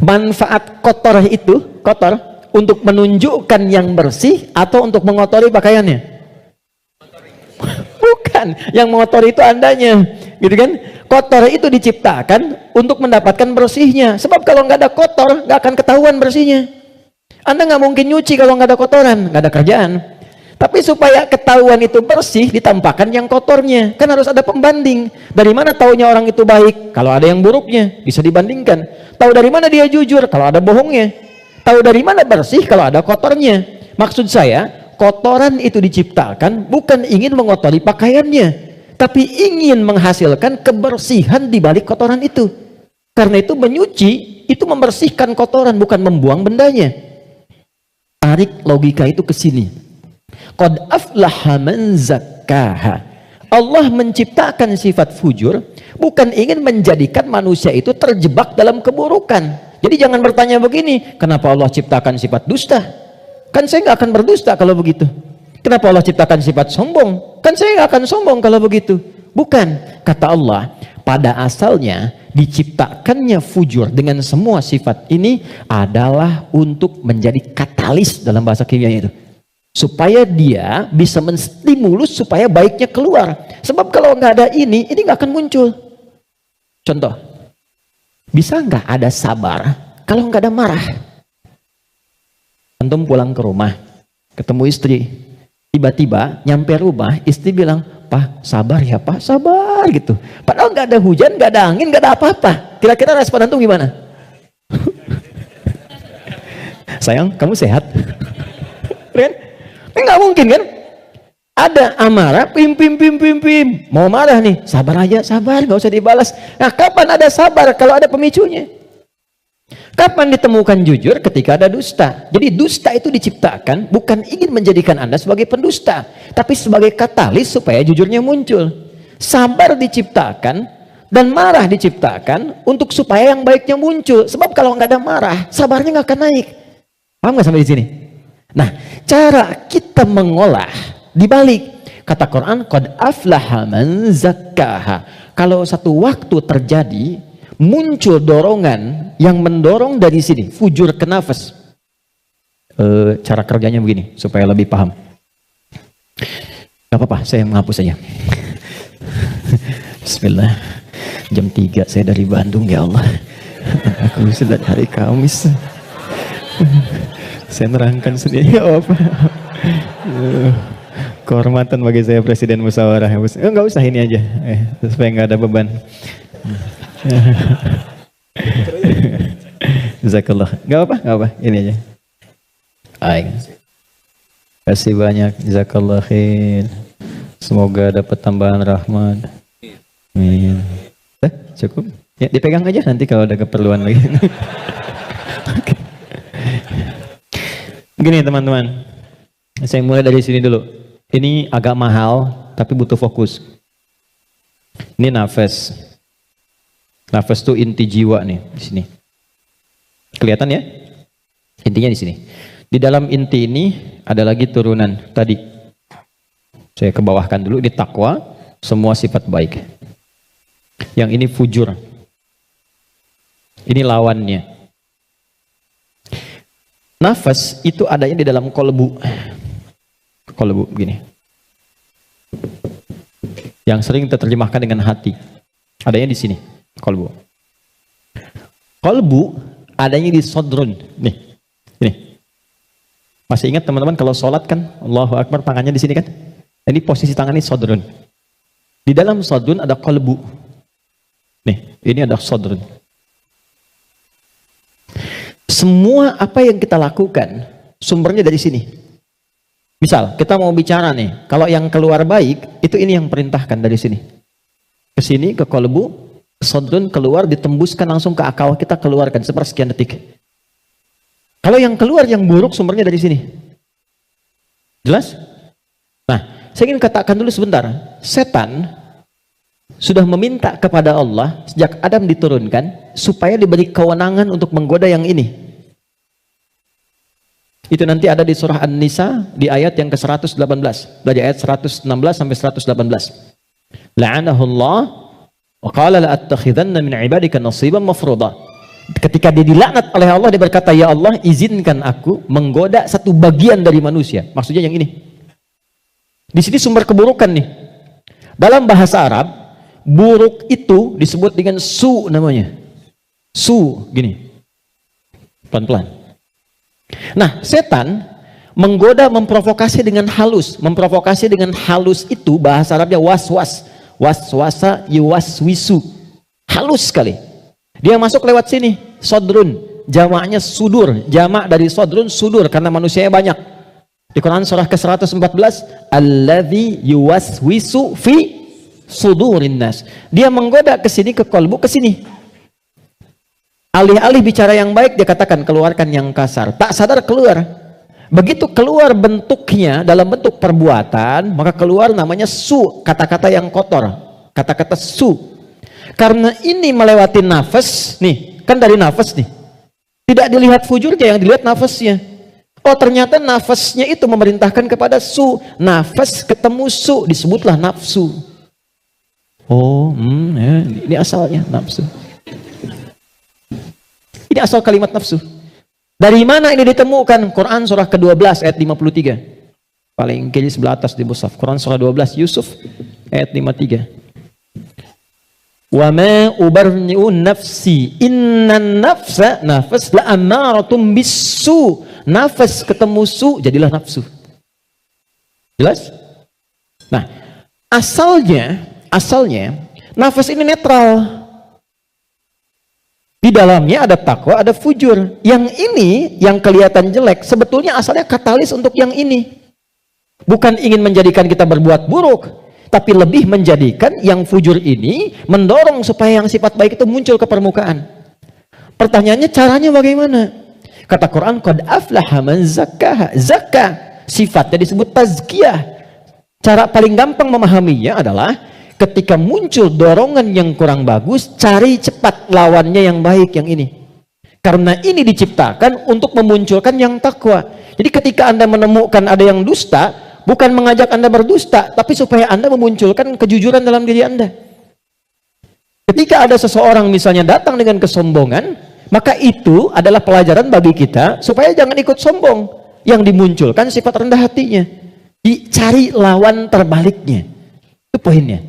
Manfaat kotor itu, kotor untuk menunjukkan yang bersih atau untuk mengotori pakaiannya? Bukan, yang mengotori itu andanya, gitu kan? Kotor itu diciptakan untuk mendapatkan bersihnya. Sebab kalau nggak ada kotor, nggak akan ketahuan bersihnya. Anda nggak mungkin nyuci kalau nggak ada kotoran, nggak ada kerjaan. Tapi supaya ketahuan itu bersih, ditampakkan yang kotornya. Kan harus ada pembanding. Dari mana taunya orang itu baik? Kalau ada yang buruknya, bisa dibandingkan. Tahu dari mana dia jujur? Kalau ada bohongnya. Tahu dari mana bersih? Kalau ada kotornya. Maksud saya, kotoran itu diciptakan bukan ingin mengotori pakaiannya, tapi ingin menghasilkan kebersihan di balik kotoran itu. Karena itu menyuci, itu membersihkan kotoran, bukan membuang bendanya. Tarik logika itu ke sini. Qad aflaha man zakkaha. Allah menciptakan sifat fujur, bukan ingin menjadikan manusia itu terjebak dalam keburukan. Jadi jangan bertanya begini, kenapa Allah ciptakan sifat dusta? Kan saya nggak akan berdusta kalau begitu. Kenapa Allah ciptakan sifat sombong? Kan saya nggak akan sombong kalau begitu. Bukan, kata Allah, pada asalnya diciptakannya fujur dengan semua sifat ini adalah untuk menjadi katalis dalam bahasa kimia itu. Supaya dia bisa menstimulus supaya baiknya keluar. Sebab kalau nggak ada ini nggak akan muncul. Contoh, bisa nggak ada sabar kalau nggak ada marah? Antum pulang ke rumah, ketemu istri. Tiba-tiba nyampe rumah, istri bilang, "Pak, sabar ya Pak, sabar," gitu. Padahal nggak ada hujan, nggak ada angin, nggak ada apa-apa. Kira-kira respon antum gimana? Sayang, kamu sehat? Kan? Nggak mungkin kan? Ada amarah, pim. Mau marah nih, sabar aja, sabar, nggak usah dibalas. Nah, kapan ada sabar kalau ada pemicunya? Kapan ditemukan jujur? Ketika ada dusta. Jadi dusta itu diciptakan bukan ingin menjadikan Anda sebagai pendusta, tapi sebagai katalis supaya jujurnya muncul. Sabar diciptakan dan marah diciptakan untuk supaya yang baiknya muncul. Sebab kalau nggak ada marah, sabarnya nggak akan naik. Paham nggak sampai di sini? Nah, cara kita mengolah dibalik. Kata Quran, qad aflaha man zakkaha. Kalau satu waktu terjadi muncul dorongan yang mendorong dari sini, fujur ke nafas. Cara kerjanya begini, supaya lebih paham. Gak apa-apa, saya menghapus saja. Bismillah. Jam 3 saya dari Bandung, ya Allah. Aku sudah hari Kamis. Saya nerangkan sendiri, ya apa? Kehormatan bagi saya Presiden Musyawarah. Enggak usah ini aja, supaya nggak ada beban. Jazakallah. Gak apa, ini aja. Baik. Kasih banyak, jazakallah khair. Semoga dapat tambahan rahmat. Amin. Cukup? Ya, dipegang aja nanti kalau ada keperluan lagi. Gini teman-teman, saya mulai dari sini dulu. Ini agak mahal, tapi butuh fokus. Ini nafas. Nafas itu inti jiwa nih di sini. Kelihatan ya? Intinya di sini. Di dalam inti ini ada lagi turunan tadi. Saya kebawahkan dulu, ini takwa, semua sifat baik. Yang ini fujur. Ini lawannya. Nafas itu adanya di dalam kolbu. Kolbu begini. Yang sering terjemahkan dengan hati. Adanya di sini, kolbu. Kolbu adanya di sodrun. Nih, ini. Masih ingat teman-teman kalau sholat kan, Allahu Akbar, tangannya di sini kan? Ini posisi tangan ini sodrun. Di dalam sodrun ada kolbu. Nih, ini ada sodrun. Semua apa yang kita lakukan, sumbernya dari sini. Misal, kita mau bicara nih, kalau yang keluar baik, itu ini yang perintahkan dari sini. Ke sini, ke kolbu, sodrun keluar, ditembuskan langsung ke akal, kita keluarkan sepersekian detik. Kalau yang keluar yang buruk, sumbernya dari sini. Jelas? Nah, saya ingin katakan dulu sebentar. Setan sudah meminta kepada Allah, sejak Adam diturunkan, supaya diberi kewenangan untuk menggoda yang ini. Itu nanti ada di surah An-Nisa di ayat yang ke-118. Dari ayat 116 sampai 118. La'anahullah wa qala la'attakhidanna min ibadika nasiban mafruḍa. Ketika dia dilaknat oleh Allah, dia berkata, ya Allah, izinkan aku menggoda satu bagian dari manusia. Maksudnya yang ini. Di sini sumber keburukan nih. Dalam bahasa Arab, buruk itu disebut dengan su namanya. Su, gini. Pelan-pelan. Nah, setan menggoda, memprovokasi dengan halus. Memprovokasi dengan halus itu bahasa Arabnya waswas. Waswasa yuwaswisu. Halus sekali. Dia masuk lewat sini, sodrun. Jamaknya sudur. Jamak dari sodrun, sudur. Karena manusianya banyak. Di Quran surah ke-114. Alladzi yuwaswisu fi sudurin nas. Dia menggoda ke sini, ke kolbu, ke sini. Alih-alih bicara yang baik, dia katakan keluarkan yang kasar. Tak sadar keluar. Begitu keluar bentuknya dalam bentuk perbuatan, maka keluar namanya su, kata-kata yang kotor. Kata-kata su. Karena ini melewati nafas, nih, kan dari nafas nih. Tidak dilihat fujurnya, yang dilihat nafasnya. Oh, ternyata nafasnya itu memerintahkan kepada su. Nafas ketemu su, disebutlah nafsu. Oh, ya, ini asalnya nafsu. Ini asal kalimat nafsu. Dari mana ini ditemukan? Quran surah ke-12 ayat 53. Paling kiri sebelah atas di mushaf. Quran surah 12 Yusuf ayat 53. Wa ma ubarni'u nafsi innan nafsa nafas la amaratum bisu. Nafas ketemu su jadilah nafsu. Jelas? Nah, asalnya nafas ini netral. Di dalamnya ada takwa, ada fujur. Yang ini, yang kelihatan jelek, sebetulnya asalnya katalis untuk yang ini. Bukan ingin menjadikan kita berbuat buruk, tapi lebih menjadikan yang fujur ini mendorong supaya yang sifat baik itu muncul ke permukaan. Pertanyaannya, caranya bagaimana? Kata Quran, qad aflaha man zakkaha. Zakka, sifatnya disebut tazkiyah. Cara paling gampang memahaminya adalah ketika muncul dorongan yang kurang bagus, cari cepat lawannya yang baik, yang ini. Karena ini diciptakan untuk memunculkan yang takwa. Jadi ketika Anda menemukan ada yang dusta, bukan mengajak Anda berdusta, tapi supaya Anda memunculkan kejujuran dalam diri Anda. Ketika ada seseorang misalnya datang dengan kesombongan, maka itu adalah pelajaran bagi kita supaya jangan ikut sombong. Yang dimunculkan sifat rendah hatinya. Dicari lawan terbaliknya. Itu poinnya.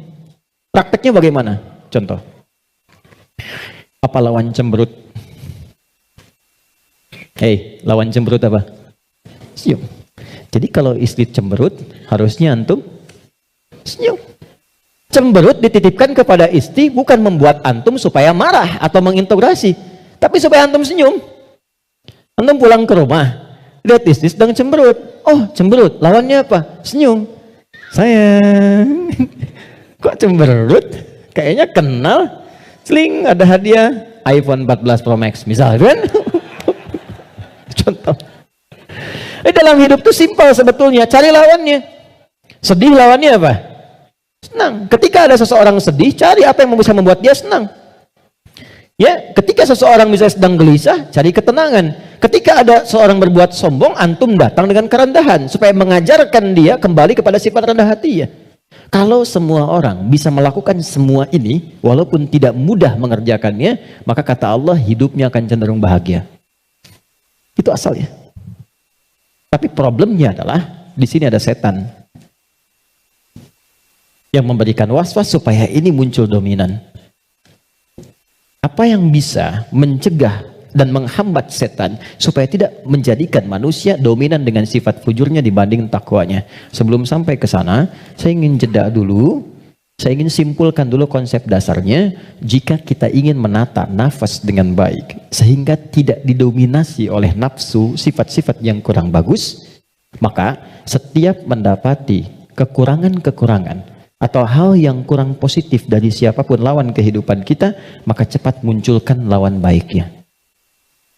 Prakteknya bagaimana? Contoh. Apa lawan cemberut? Lawan cemberut apa? Senyum. Jadi kalau istri cemberut, harusnya antum senyum. Cemberut dititipkan kepada istri bukan membuat antum supaya marah atau mengintegrasi, tapi supaya antum senyum. Antum pulang ke rumah, lihat istri sedang cemberut. Oh, cemberut. Lawannya apa? Senyum. Sayang. Kok cemberut? Kayaknya kenal. Sling, ada hadiah iPhone 14 Pro Max misal kan? Contoh. Dalam hidup itu simpel sebetulnya, cari lawannya. Sedih lawannya apa? Senang. Ketika ada seseorang sedih, cari apa yang bisa membuat dia senang. Ya, ketika seseorang misalnya sedang gelisah, cari ketenangan. Ketika ada seorang berbuat sombong, antum datang dengan kerendahan supaya mengajarkan dia kembali kepada sifat rendah hati ya. Kalau semua orang bisa melakukan semua ini, walaupun tidak mudah mengerjakannya, maka kata Allah hidupnya akan cenderung bahagia. Itu asalnya. Tapi problemnya adalah di sini ada setan yang memberikan was-was supaya ini muncul dominan. Apa yang bisa mencegah dan menghambat setan supaya tidak menjadikan manusia dominan dengan sifat fujurnya dibanding takwanya? Sebelum sampai ke sana, saya ingin jeda dulu. Saya ingin simpulkan dulu konsep dasarnya. Jika kita ingin menata nafas dengan baik sehingga tidak didominasi oleh nafsu sifat-sifat yang kurang bagus, maka setiap mendapati kekurangan-kekurangan atau hal yang kurang positif dari siapapun lawan kehidupan kita, maka cepat munculkan lawan baiknya.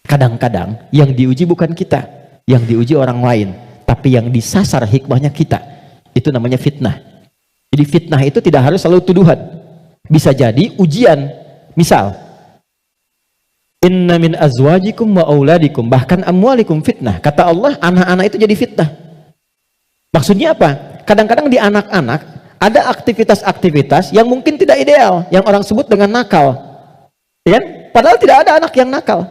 Kadang-kadang yang diuji bukan kita, yang diuji orang lain, tapi yang disasar hikmahnya kita. Itu namanya fitnah. Jadi fitnah itu tidak harus selalu tuduhan. Bisa jadi ujian. Misal, inna min azwajikum wa auladikum, bahkan amwalikum fitnah. Kata Allah, anak-anak itu jadi fitnah. Maksudnya apa? Kadang-kadang di anak-anak ada aktivitas-aktivitas yang mungkin tidak ideal, yang orang sebut dengan nakal. Ya? Padahal tidak ada anak yang nakal.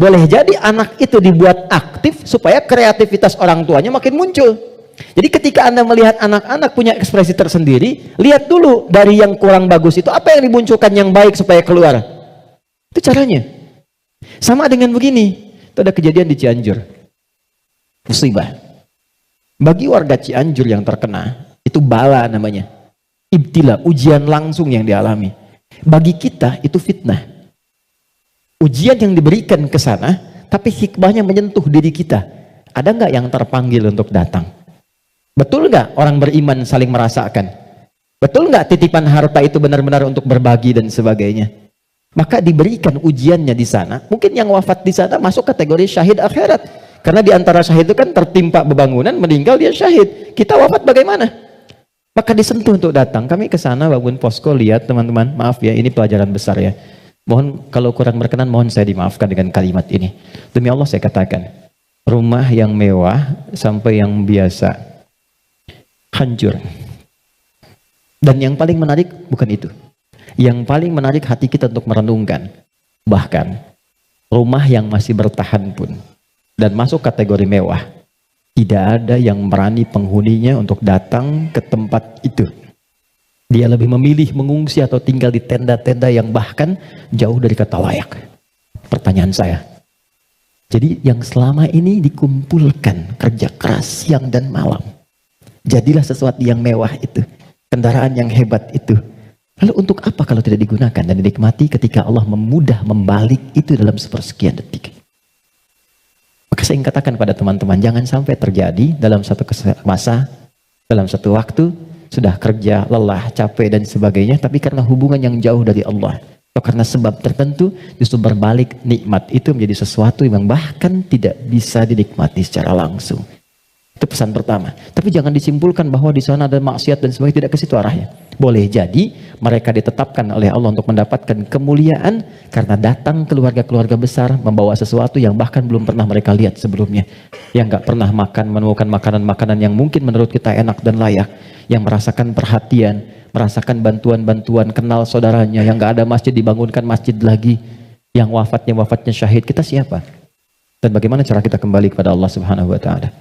Boleh jadi anak itu dibuat aktif supaya kreativitas orang tuanya makin muncul. Jadi ketika Anda melihat anak-anak punya ekspresi tersendiri, lihat dulu dari yang kurang bagus itu apa yang dimunculkan yang baik supaya keluar. Itu caranya. Sama dengan begini, itu ada kejadian di Cianjur. Musibah. Bagi warga Cianjur yang terkena, itu bala namanya. Ibtila, ujian langsung yang dialami. Bagi kita itu fitnah. Ujian yang diberikan ke sana, tapi hikmahnya menyentuh diri kita. Ada nggak yang terpanggil untuk datang? Betul nggak orang beriman saling merasakan? Betul nggak titipan harta itu benar-benar untuk berbagi dan sebagainya? Maka diberikan ujiannya di sana. Mungkin yang wafat di sana masuk kategori syahid akhirat. Karena di antara syahid itu kan tertimpa bebangunan, meninggal dia syahid. Kita wafat bagaimana? Maka disentuh untuk datang. Kami ke sana bangun posko, lihat teman-teman, maaf ya, ini pelajaran besar ya. Mohon kalau kurang berkenan, mohon saya dimaafkan dengan kalimat ini. Demi Allah saya katakan, rumah yang mewah sampai yang biasa hancur. Dan yang paling menarik bukan itu. Yang paling menarik hati kita untuk merenungkan, bahkan rumah yang masih bertahan pun dan masuk kategori mewah, tidak ada yang berani penghuninya untuk datang ke tempat itu. Dia lebih memilih mengungsi atau tinggal di tenda-tenda yang bahkan jauh dari kata layak. Pertanyaan saya, jadi yang selama ini dikumpulkan kerja keras siang dan malam, jadilah sesuatu yang mewah itu, kendaraan yang hebat itu, lalu untuk apa kalau tidak digunakan dan dinikmati ketika Allah memudah membalik itu dalam sepersekian detik? Maka saya ingin katakan pada teman-teman, jangan sampai terjadi dalam satu masa, dalam satu waktu, sudah kerja, lelah, capek dan sebagainya, tapi karena hubungan yang jauh dari Allah, atau karena sebab tertentu, justru berbalik nikmat itu menjadi sesuatu yang bahkan tidak bisa dinikmati secara langsung. Itu pesan pertama. Tapi jangan disimpulkan bahwa di sana ada maksiat dan sebagainya, tidak ke situ arahnya. Boleh jadi mereka ditetapkan oleh Allah untuk mendapatkan kemuliaan karena datang keluarga-keluarga besar membawa sesuatu yang bahkan belum pernah mereka lihat sebelumnya, yang gak pernah makan, menemukan makanan-makanan yang mungkin menurut kita enak dan layak, yang merasakan perhatian, merasakan bantuan-bantuan, kenal saudaranya, yang gak ada masjid dibangunkan masjid lagi, yang wafatnya syahid. Kita siapa? Dan bagaimana cara kita kembali kepada Allah Subhanahu wa Ta'ala?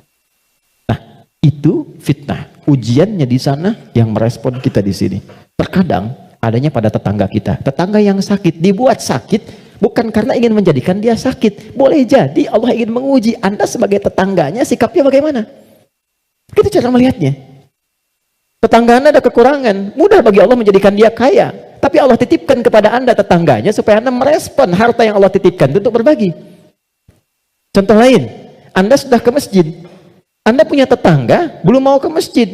Itu fitnah. Ujiannya di sana yang merespon kita di sini. Terkadang adanya pada tetangga kita. Tetangga yang sakit dibuat sakit bukan karena ingin menjadikan dia sakit. Boleh jadi Allah ingin menguji Anda sebagai tetangganya, sikapnya bagaimana. Itu cara melihatnya. Tetangga Anda ada kekurangan, mudah bagi Allah menjadikan dia kaya. Tapi Allah titipkan kepada Anda tetangganya supaya Anda merespon harta yang Allah titipkan untuk berbagi. Contoh lain, Anda sudah ke masjid. Anda punya tetangga, belum mau ke masjid.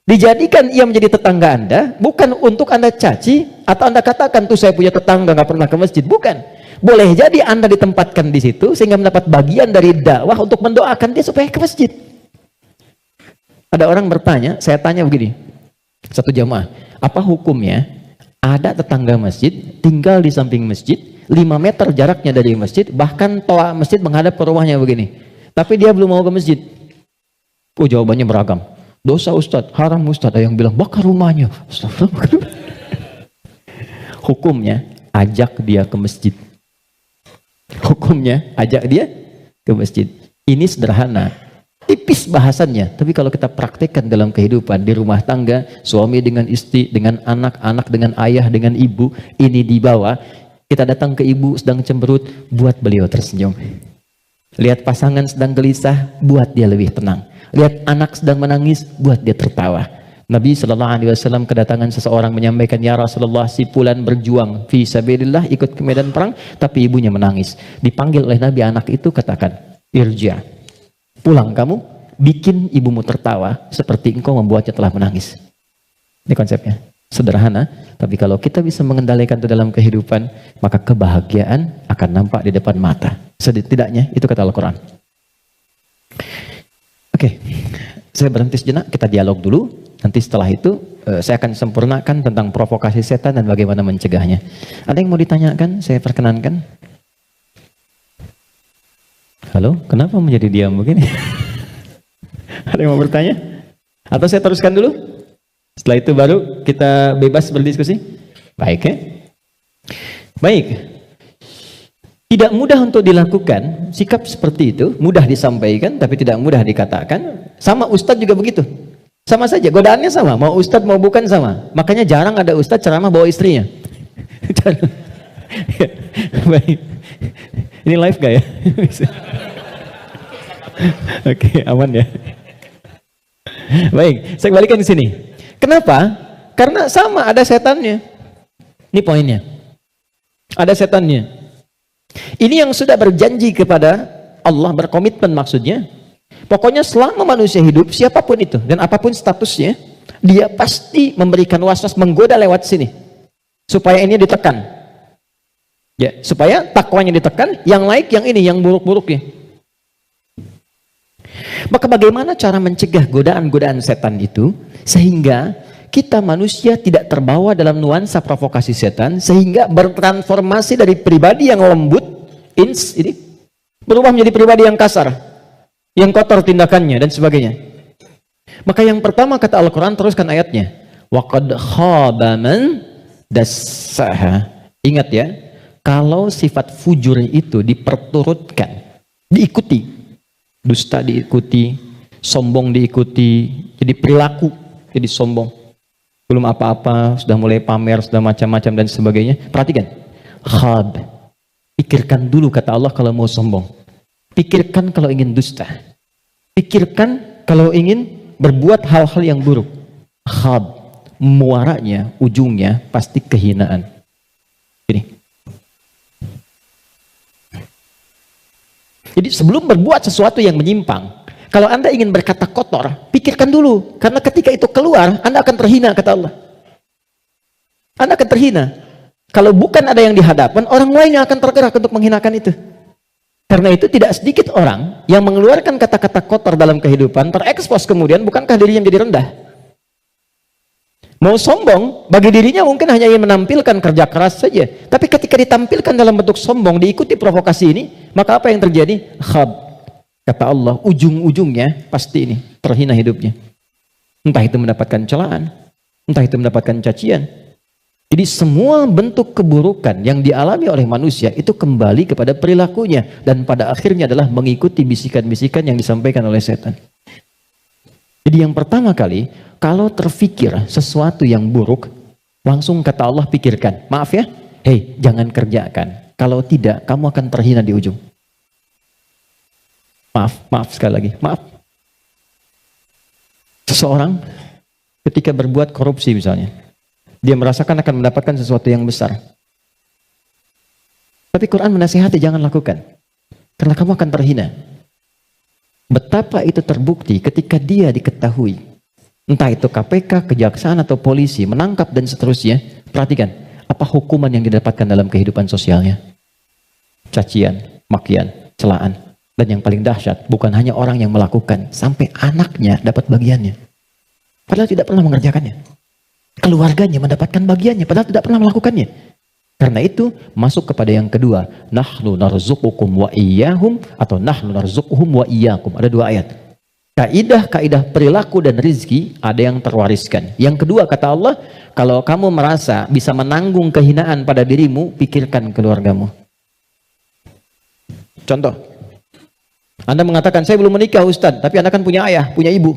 Dijadikan ia menjadi tetangga Anda, bukan untuk Anda caci, atau Anda katakan, tuh saya punya tetangga, gak pernah ke masjid. Bukan. Boleh jadi Anda ditempatkan di situ, sehingga mendapat bagian dari dakwah untuk mendoakan dia supaya ke masjid. Ada orang bertanya, saya tanya begini, satu jamaah, apa hukumnya ada tetangga masjid, tinggal di samping masjid, 5 meter jaraknya dari masjid, bahkan toa masjid menghadap ke rumahnya begini, tapi dia belum mau ke masjid. Oh, jawabannya beragam. Dosa Ustadz, haram Ustadz. Ada yang bilang bakar rumahnya. Hukumnya ajak dia ke masjid. Hukumnya ajak dia ke masjid. Ini sederhana, tipis bahasannya, tapi kalau kita praktekkan dalam kehidupan di rumah tangga, suami dengan istri, dengan anak-anak, dengan ayah, dengan ibu, ini dibawa. Kita datang ke ibu sedang cemberut, buat beliau tersenyum. Lihat pasangan sedang gelisah, buat dia lebih tenang. Lihat anak sedang menangis, buat dia tertawa. Nabi SAW kedatangan seseorang menyampaikan, ya Rasulullah, si fulan berjuang fi sabilillah, ikut ke medan perang, tapi ibunya menangis. Dipanggil oleh Nabi anak itu, katakan, irja, pulang kamu, bikin ibumu tertawa seperti engkau membuatnya telah menangis. Ini konsepnya. Sederhana, tapi kalau kita bisa mengendalikan itu dalam kehidupan, maka kebahagiaan akan nampak di depan mata. Setidaknya itu kata Al-Quran. Oke, saya berhenti sejenak, kita dialog dulu. Nanti setelah itu saya akan sempurnakan tentang provokasi setan dan bagaimana mencegahnya. Ada yang mau ditanyakan? Saya perkenankan. Halo, kenapa menjadi diam begini? Ada yang mau bertanya? Atau saya teruskan dulu? Setelah itu baru kita bebas berdiskusi? Baik ya? Baik. Tidak mudah untuk dilakukan, sikap seperti itu, mudah disampaikan tapi tidak mudah dikatakan. Sama ustadz juga begitu. Sama saja, godaannya sama, mau ustadz mau bukan sama. Makanya jarang ada ustadz ceramah bawa istrinya. Baik. Ini live gak ya? Oke, aman ya. Baik, saya kembalikan di sini. Kenapa? Karena sama, ada setannya. Ini poinnya. Ada setannya. Ini yang sudah berjanji kepada Allah, berkomitmen maksudnya. Pokoknya selama manusia hidup, siapapun itu dan apapun statusnya, dia pasti memberikan waswas, menggoda lewat sini supaya ini ditekan. Ya, supaya takwanya ditekan, yang naik yang ini, yang buruk-buruknya. Maka bagaimana cara mencegah godaan-godaan setan itu sehingga kita manusia tidak terbawa dalam nuansa provokasi setan, sehingga bertransformasi dari pribadi yang lembut ini berubah menjadi pribadi yang kasar, yang kotor tindakannya dan sebagainya. Maka yang pertama kata Al-Quran, teruskan ayatnya, waqad khaba man dassaha. Ingat ya, kalau sifat fujur itu diperturutkan, diikuti, dusta diikuti, sombong diikuti, jadi perilaku jadi sombong, belum apa-apa sudah mulai pamer, sudah macam-macam dan sebagainya. Perhatikan, khab, pikirkan dulu kata Allah kalau mau sombong, pikirkan kalau ingin dusta, pikirkan kalau ingin berbuat hal-hal yang buruk. Khab, muaranya, ujungnya pasti kehinaan. Ini. Jadi sebelum berbuat sesuatu yang menyimpang, kalau Anda ingin berkata kotor, pikirkan dulu. Karena ketika itu keluar, Anda akan terhina, kata Allah. Anda akan terhina. Kalau bukan ada yang di hadapan, orang lain yang akan tergerak untuk menghinakan itu. Karena itu tidak sedikit orang yang mengeluarkan kata-kata kotor dalam kehidupan, terekspos kemudian, bukankah dirinya menjadi rendah? Mau sombong, bagi dirinya mungkin hanya ingin menampilkan kerja keras saja. Tapi ketika ditampilkan dalam bentuk sombong, diikuti provokasi ini, maka apa yang terjadi? Khab. Kata Allah, ujung-ujungnya pasti ini, terhina hidupnya. Entah itu mendapatkan celaan, entah itu mendapatkan cacian. Jadi semua bentuk keburukan yang dialami oleh manusia itu kembali kepada perilakunya. Dan pada akhirnya adalah mengikuti bisikan-bisikan yang disampaikan oleh setan. Jadi yang pertama kali, kalau terfikir sesuatu yang buruk, langsung kata Allah pikirkan. Maaf ya, hei jangan kerjakan. Kalau tidak, kamu akan terhina di ujung. Maaf sekali lagi, maaf. Seseorang ketika berbuat korupsi misalnya, dia merasakan akan mendapatkan sesuatu yang besar. Tapi Quran menasihati jangan lakukan, karena kamu akan terhina. Betapa itu terbukti ketika dia diketahui, entah itu KPK, kejaksaan atau polisi, menangkap dan seterusnya. Perhatikan, apa hukuman yang didapatkan dalam kehidupan sosialnya? Cacian, makian, celaan. Dan yang paling dahsyat, bukan hanya orang yang melakukan, sampai anaknya dapat bagiannya. Padahal tidak pernah mengerjakannya. Keluarganya mendapatkan bagiannya, padahal tidak pernah melakukannya. Karena itu, masuk kepada yang kedua. Nahnu narzuqukum wa iyyahum, atau nahnu narzuquhum wa iyyakum. Ada dua ayat. Kaidah-kaidah perilaku dan rizki ada yang terwariskan. Yang kedua, kata Allah, kalau kamu merasa bisa menanggung kehinaan pada dirimu, pikirkan keluargamu. Contoh, Anda mengatakan, saya belum menikah Ustaz, tapi Anda kan punya ayah, punya ibu.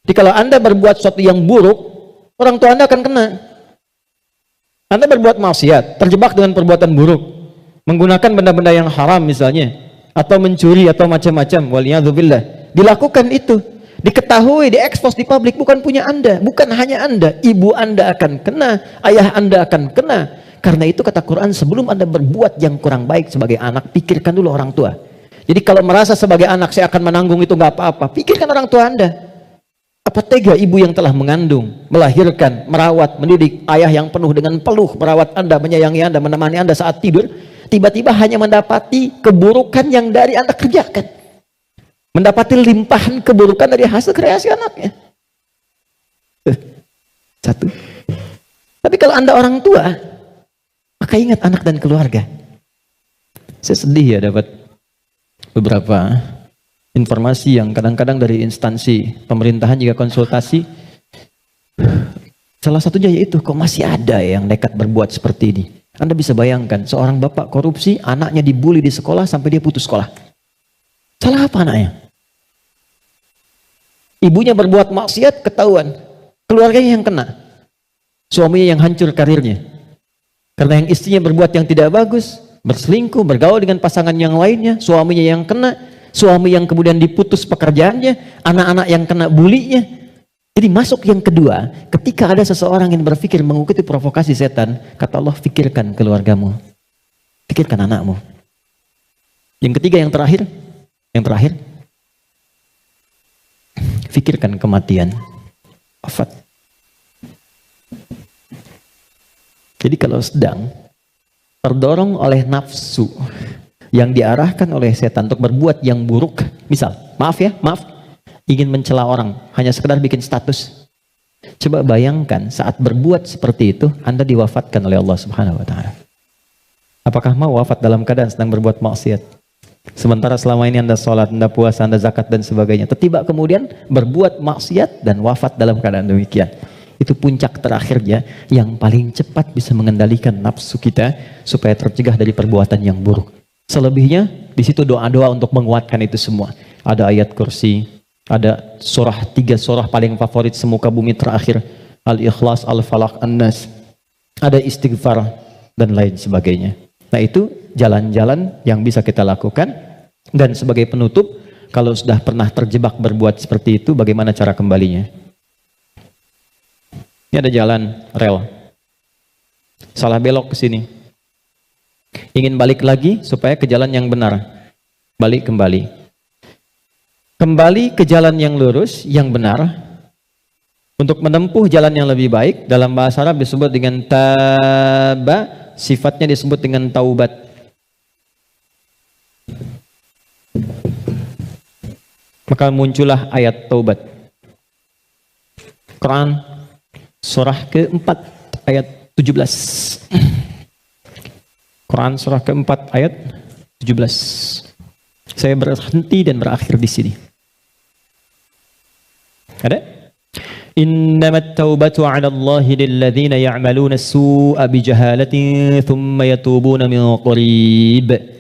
Jadi kalau Anda berbuat sesuatu yang buruk, orang tua Anda akan kena. Anda berbuat maksiat, terjebak dengan perbuatan buruk, menggunakan benda-benda yang haram misalnya, atau mencuri atau macam-macam, waliyadzubillah. Dilakukan itu, diketahui, diekspos di publik, bukan punya Anda, bukan hanya Anda, ibu Anda akan kena, ayah Anda akan kena. Karena itu kata Quran, sebelum Anda berbuat yang kurang baik sebagai anak, pikirkan dulu orang tua. Jadi kalau merasa sebagai anak saya akan menanggung itu nggak apa-apa, pikirkan orang tua Anda. Apa tega ibu yang telah mengandung, melahirkan, merawat, mendidik, ayah yang penuh dengan peluh, merawat Anda, menyayangi Anda, menemani Anda saat tidur, tiba-tiba hanya mendapati keburukan yang dari Anda kerjakan. Mendapati limpahan keburukan dari hasil kreasi anaknya. Satu. Tapi kalau Anda orang tua, maka ingat anak dan keluarga. Saya sedih ya dapat beberapa informasi yang kadang-kadang dari instansi pemerintahan juga konsultasi. Salah satunya yaitu, kok masih ada yang nekat berbuat seperti ini. Anda bisa bayangkan, seorang bapak korupsi, anaknya dibully di sekolah sampai dia putus sekolah. Salah apa anaknya? Ibunya berbuat maksiat, ketahuan. Keluarganya yang kena. Suaminya yang hancur karirnya. Karena yang istrinya berbuat yang tidak bagus, berselingkuh, bergaul dengan pasangan yang lainnya, suaminya yang kena, suami yang kemudian diputus pekerjaannya, anak-anak yang kena bulinya. Jadi masuk yang kedua, ketika ada seseorang yang berpikir mengikuti provokasi setan, kata Allah, pikirkan keluargamu, pikirkan anakmu. Yang ketiga, yang terakhir, pikirkan kematian, wafat. Jadi kalau sedang terdorong oleh nafsu yang diarahkan oleh setan untuk berbuat yang buruk, misal, maaf, ingin mencela orang, hanya sekedar bikin status. Coba bayangkan saat berbuat seperti itu, Anda diwafatkan oleh Allah Subhanahu wa Ta'ala. Apakah mau wafat dalam keadaan sedang berbuat maksiat? Sementara selama ini Anda sholat, Anda puasa, Anda zakat dan sebagainya. Tiba kemudian berbuat maksiat dan wafat dalam keadaan demikian. Itu puncak terakhirnya yang paling cepat bisa mengendalikan nafsu kita supaya tercegah dari perbuatan yang buruk. Selebihnya di situ doa-doa untuk menguatkan itu semua. Ada ayat kursi, ada surah, 3 surah paling favorit semuka bumi terakhir, Al-Ikhlas, Al-Falaq, An-Nas. Ada istighfar dan lain sebagainya. Nah itu jalan-jalan yang bisa kita lakukan. Dan sebagai penutup, kalau sudah pernah terjebak berbuat seperti itu, bagaimana cara kembalinya? Ini ada jalan rel, salah belok ke sini, ingin balik lagi supaya ke jalan yang benar, balik kembali ke jalan yang lurus, yang benar, untuk menempuh jalan yang lebih baik. Dalam bahasa Arab disebut dengan taba, sifatnya disebut dengan taubat. Maka muncullah ayat taubat. Quran surah ke-4 ayat 17. Quran surah ke-4 ayat 17. Saya berhenti dan berakhir di sini. Ada? Innamat taubatu 'ala Allahi lilladzina ya'maluna as-su'a bijahalatin thumma yatubuna min qarib.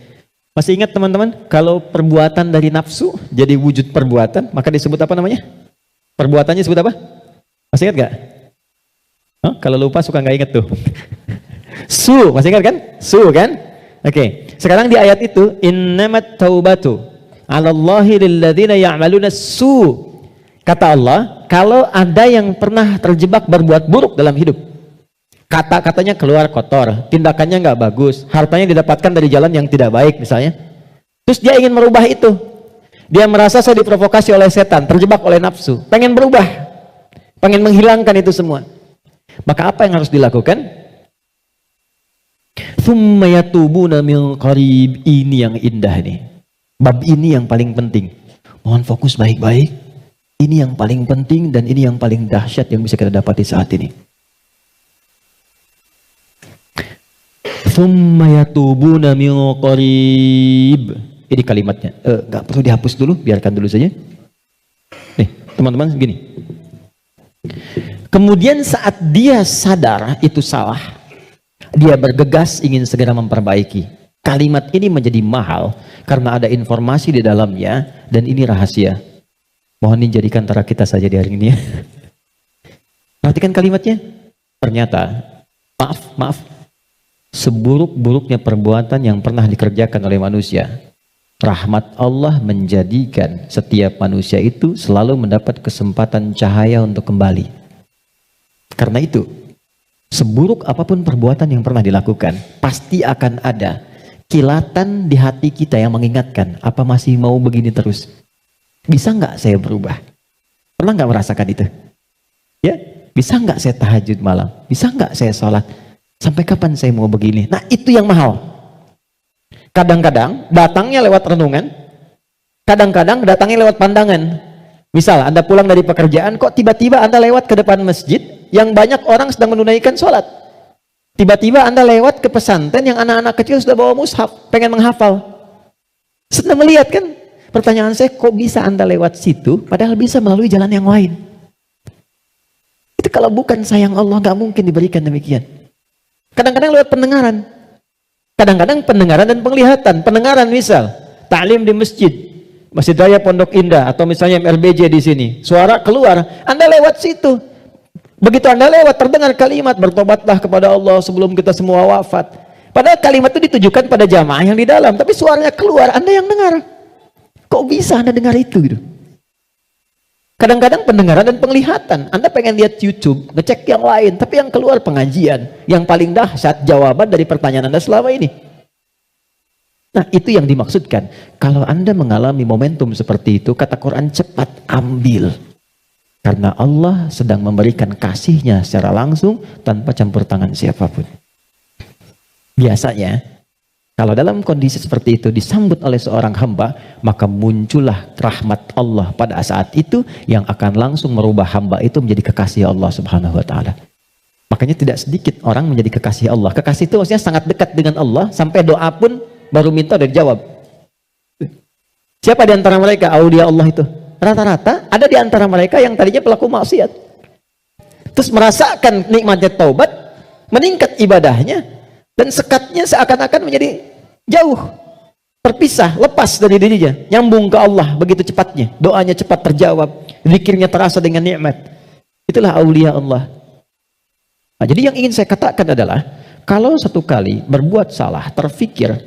Masih ingat teman-teman, kalau perbuatan dari nafsu jadi wujud perbuatan, maka disebut apa namanya? Perbuatannya disebut apa? Masih ingat gak? Kalau lupa suka nggak inget tuh. Su, masih ingat kan? Su kan? Oke. Sekarang di ayat itu, innamat taubatu 'ala Allahi lilladzina ya'maluna su. Kata Allah, kalau ada yang pernah terjebak berbuat buruk dalam hidup, kata-katanya keluar kotor, tindakannya nggak bagus, hartanya didapatkan dari jalan yang tidak baik misalnya, terus dia ingin merubah itu, dia merasa saya diprovokasi oleh setan, terjebak oleh nafsu, pengen berubah, pengen menghilangkan itu semua. Maka apa yang harus dilakukan? Tsumma yatubuna min qarib. Ini yang indah nih. Bab ini yang paling penting. Mohon fokus baik-baik. Ini yang paling penting dan ini yang paling dahsyat yang bisa kita dapati saat ini. Tsumma yatubuna min qarib. Ini kalimatnya. Nggak perlu dihapus dulu, biarkan dulu saja. Nih, teman-teman gini. Kemudian saat dia sadar itu salah, dia bergegas ingin segera memperbaiki. Kalimat ini menjadi mahal karena ada informasi di dalamnya dan ini rahasia. Mohon dijadikan antara kita saja di hari ini ya. Perhatikan kalimatnya. Ternyata, maaf, seburuk-buruknya perbuatan yang pernah dikerjakan oleh manusia, rahmat Allah menjadikan setiap manusia itu selalu mendapat kesempatan cahaya untuk kembali. Karena itu, seburuk apapun perbuatan yang pernah dilakukan, pasti akan ada kilatan di hati kita yang mengingatkan, apa masih mau begini terus? Bisa nggak saya berubah? Pernah nggak merasakan itu? Ya, bisa nggak saya tahajud malam? Bisa nggak saya sholat? Sampai kapan saya mau begini? Nah, itu yang mahal. Kadang-kadang datangnya lewat renungan, kadang-kadang datangnya lewat pandangan. Misal Anda pulang dari pekerjaan, kok tiba-tiba Anda lewat ke depan masjid yang banyak orang sedang menunaikan sholat. Tiba-tiba Anda lewat ke pesantren yang anak-anak kecil sudah bawa mushaf, pengen menghafal. Sedang melihat kan? Pertanyaan saya, kok bisa Anda lewat situ, padahal bisa melalui jalan yang lain? Itu kalau bukan sayang Allah, nggak mungkin diberikan demikian. Kadang-kadang lewat pendengaran. Kadang-kadang pendengaran dan penglihatan. Pendengaran misal, ta'lim di masjid, Masjid Raya Pondok Indah, atau misalnya MRBJ di sini. Suara keluar, Anda lewat situ. Begitu Anda lewat, terdengar kalimat, bertobatlah kepada Allah sebelum kita semua wafat. Padahal kalimat itu ditujukan pada jamaah yang di dalam, tapi suaranya keluar, Anda yang dengar. Kok bisa Anda dengar itu gitu? Kadang-kadang pendengaran dan penglihatan. Anda pengen lihat YouTube, ngecek yang lain, tapi yang keluar pengajian. Yang paling dahsyat jawaban dari pertanyaan Anda selama ini. Nah, itu yang dimaksudkan. Kalau Anda mengalami momentum seperti itu, kata Quran, cepat ambil. Karena Allah sedang memberikan kasihnya secara langsung tanpa campur tangan siapapun. Biasanya, kalau dalam kondisi seperti itu disambut oleh seorang hamba, maka muncullah rahmat Allah pada saat itu yang akan langsung merubah hamba itu menjadi kekasih Allah Subhanahu wa taala. Makanya tidak sedikit orang menjadi kekasih Allah. Kekasih itu maksudnya sangat dekat dengan Allah sampai doa pun baru minta udah dijawab. Siapa di antara mereka aulia Allah itu? Rata-rata ada di antara mereka yang tadinya pelaku maksiat. Terus merasakan nikmatnya taubat, meningkat ibadahnya, dan sekatnya seakan-akan menjadi jauh, terpisah, lepas dari dirinya, nyambung ke Allah begitu cepatnya, doanya cepat terjawab, zikirnya terasa dengan nikmat. Itulah aulia Allah. Nah, jadi yang ingin saya katakan adalah, kalau satu kali berbuat salah, terfikir,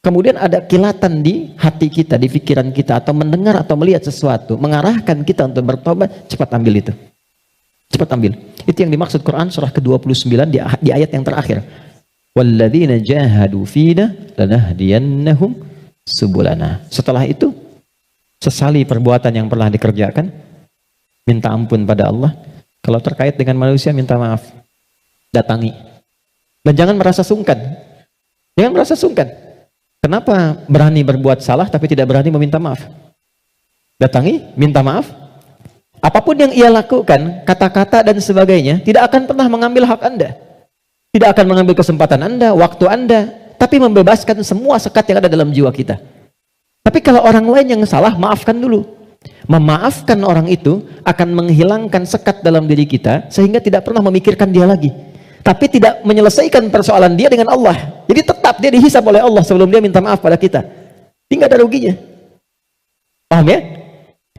kemudian ada kilatan di hati kita, di pikiran kita, atau mendengar atau melihat sesuatu, mengarahkan kita untuk bertobat, cepat ambil itu. Cepat ambil. Itu yang dimaksud Quran surah ke-29 di ayat yang terakhir. Walladzina jahadu fina lanahdiyannahum subulana. Setelah itu, sesali perbuatan yang pernah dikerjakan, minta ampun pada Allah. Kalau terkait dengan manusia, minta maaf. Datangi. Dan jangan merasa sungkan. Jangan merasa sungkan. Kenapa berani berbuat salah tapi tidak berani meminta maaf? Datangi, minta maaf. Apapun yang ia lakukan, kata-kata dan sebagainya, tidak akan pernah mengambil hak Anda. Tidak akan mengambil kesempatan Anda, waktu Anda, tapi membebaskan semua sekat yang ada dalam jiwa kita. Tapi kalau orang lain yang salah, maafkan dulu. Memaafkan orang itu akan menghilangkan sekat dalam diri kita, sehingga tidak pernah memikirkan dia lagi. Tapi tidak menyelesaikan persoalan dia dengan Allah. Jadi tetap dia dihisab oleh Allah sebelum dia minta maaf pada kita. Tidak ada ruginya. Paham ya?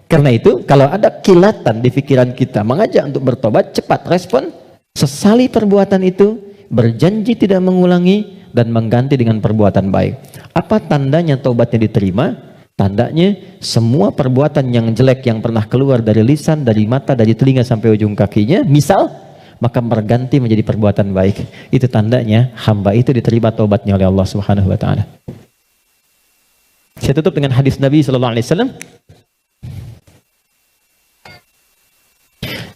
Karena itu, kalau ada kilatan di pikiran kita, mengajak untuk bertobat, cepat respon, sesali perbuatan itu, berjanji tidak mengulangi, dan mengganti dengan perbuatan baik. Apa tandanya taubatnya diterima? Tandanya semua perbuatan yang jelek yang pernah keluar dari lisan, dari mata, dari telinga sampai ujung kakinya, misal, maka berganti menjadi perbuatan baik. Itu tandanya hamba itu diterima taubatnya oleh Allah Subhanahu wa taala. Saya tutup dengan hadis Nabi sallallahu alaihi wasallam.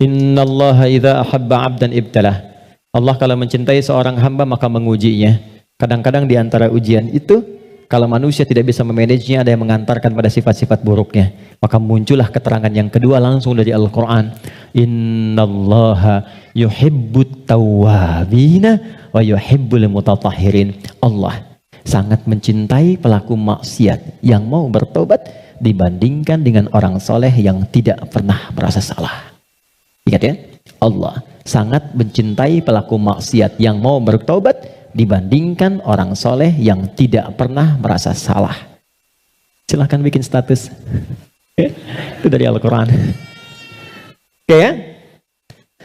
Innallaha idza ahabba 'abdan ibtalah. Allah kalau mencintai seorang hamba maka mengujinya. Kadang-kadang di antara ujian itu Kalau manusia tidak bisa memanagenya, ada yang mengantarkan pada sifat-sifat buruknya. Maka muncullah keterangan yang kedua langsung dari Al-Quran. Innallaha yuhibbut tawwabina wa yuhibbul mutatahhirin. Allah sangat mencintai pelaku maksiat yang mau bertobat dibandingkan dengan orang soleh yang tidak pernah merasa salah. Ingat ya, Allah sangat mencintai pelaku maksiat yang mau bertobat dibandingkan orang soleh yang tidak pernah merasa salah. Silahkan bikin status. Itu dari Al-Quran. Oke ya?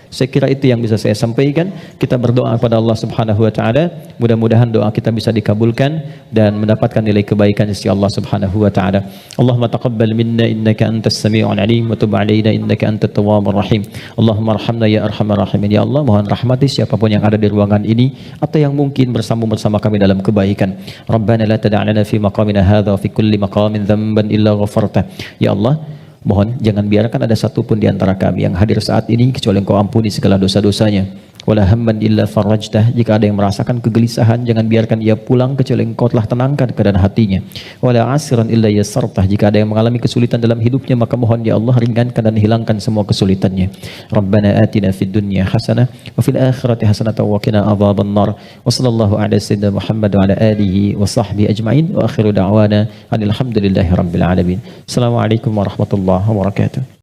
Saya kira itu yang bisa saya sampaikan. Kita berdoa kepada Allah Subhanahu wa taala, mudah-mudahan doa kita bisa dikabulkan dan mendapatkan nilai kebaikan sisi Allah Subhanahu wa taala. Allahumma taqabbal minna innaka antas sami'ul alim wa tub 'alaina innaka antat tawwabur rahim. Allahumma arhamna ya arhamar rahimin. Ya Allah, mohon rahmati siapapun yang ada di ruangan ini atau yang mungkin bersambung bersama kami dalam kebaikan. Rabbana la tada' lana fi maqamina hadha wa fi kulli maqamin dhanban illa ghafarta. Ya Allah, mohon jangan biarkan ada satupun di antara kami yang hadir saat ini kecuali Engkau ampuni segala dosa-dosanya. Wala hamman illa farajtah. Jika ada yang merasakan kegelisahan, jangan biarkan ia pulang kecuali Engkau telah tenangkan keadaan hatinya. Wala asiran illa yassartah. Jika ada yang mengalami kesulitan dalam hidupnya, maka mohon ya Allah ringankan dan hilangkan semua kesulitannya. Rabbana atina fid dunya hasanah wa fil akhirati hasanah wa qina adzaban nar. Wa sallallahu ala sayyidina Muhammad wa ala alihi wa sahbihi ajma'in wa akhiru da'wana alhamdulillahi rabbil alamin. Assalamualaikum warahmatullahi wabarakatuh.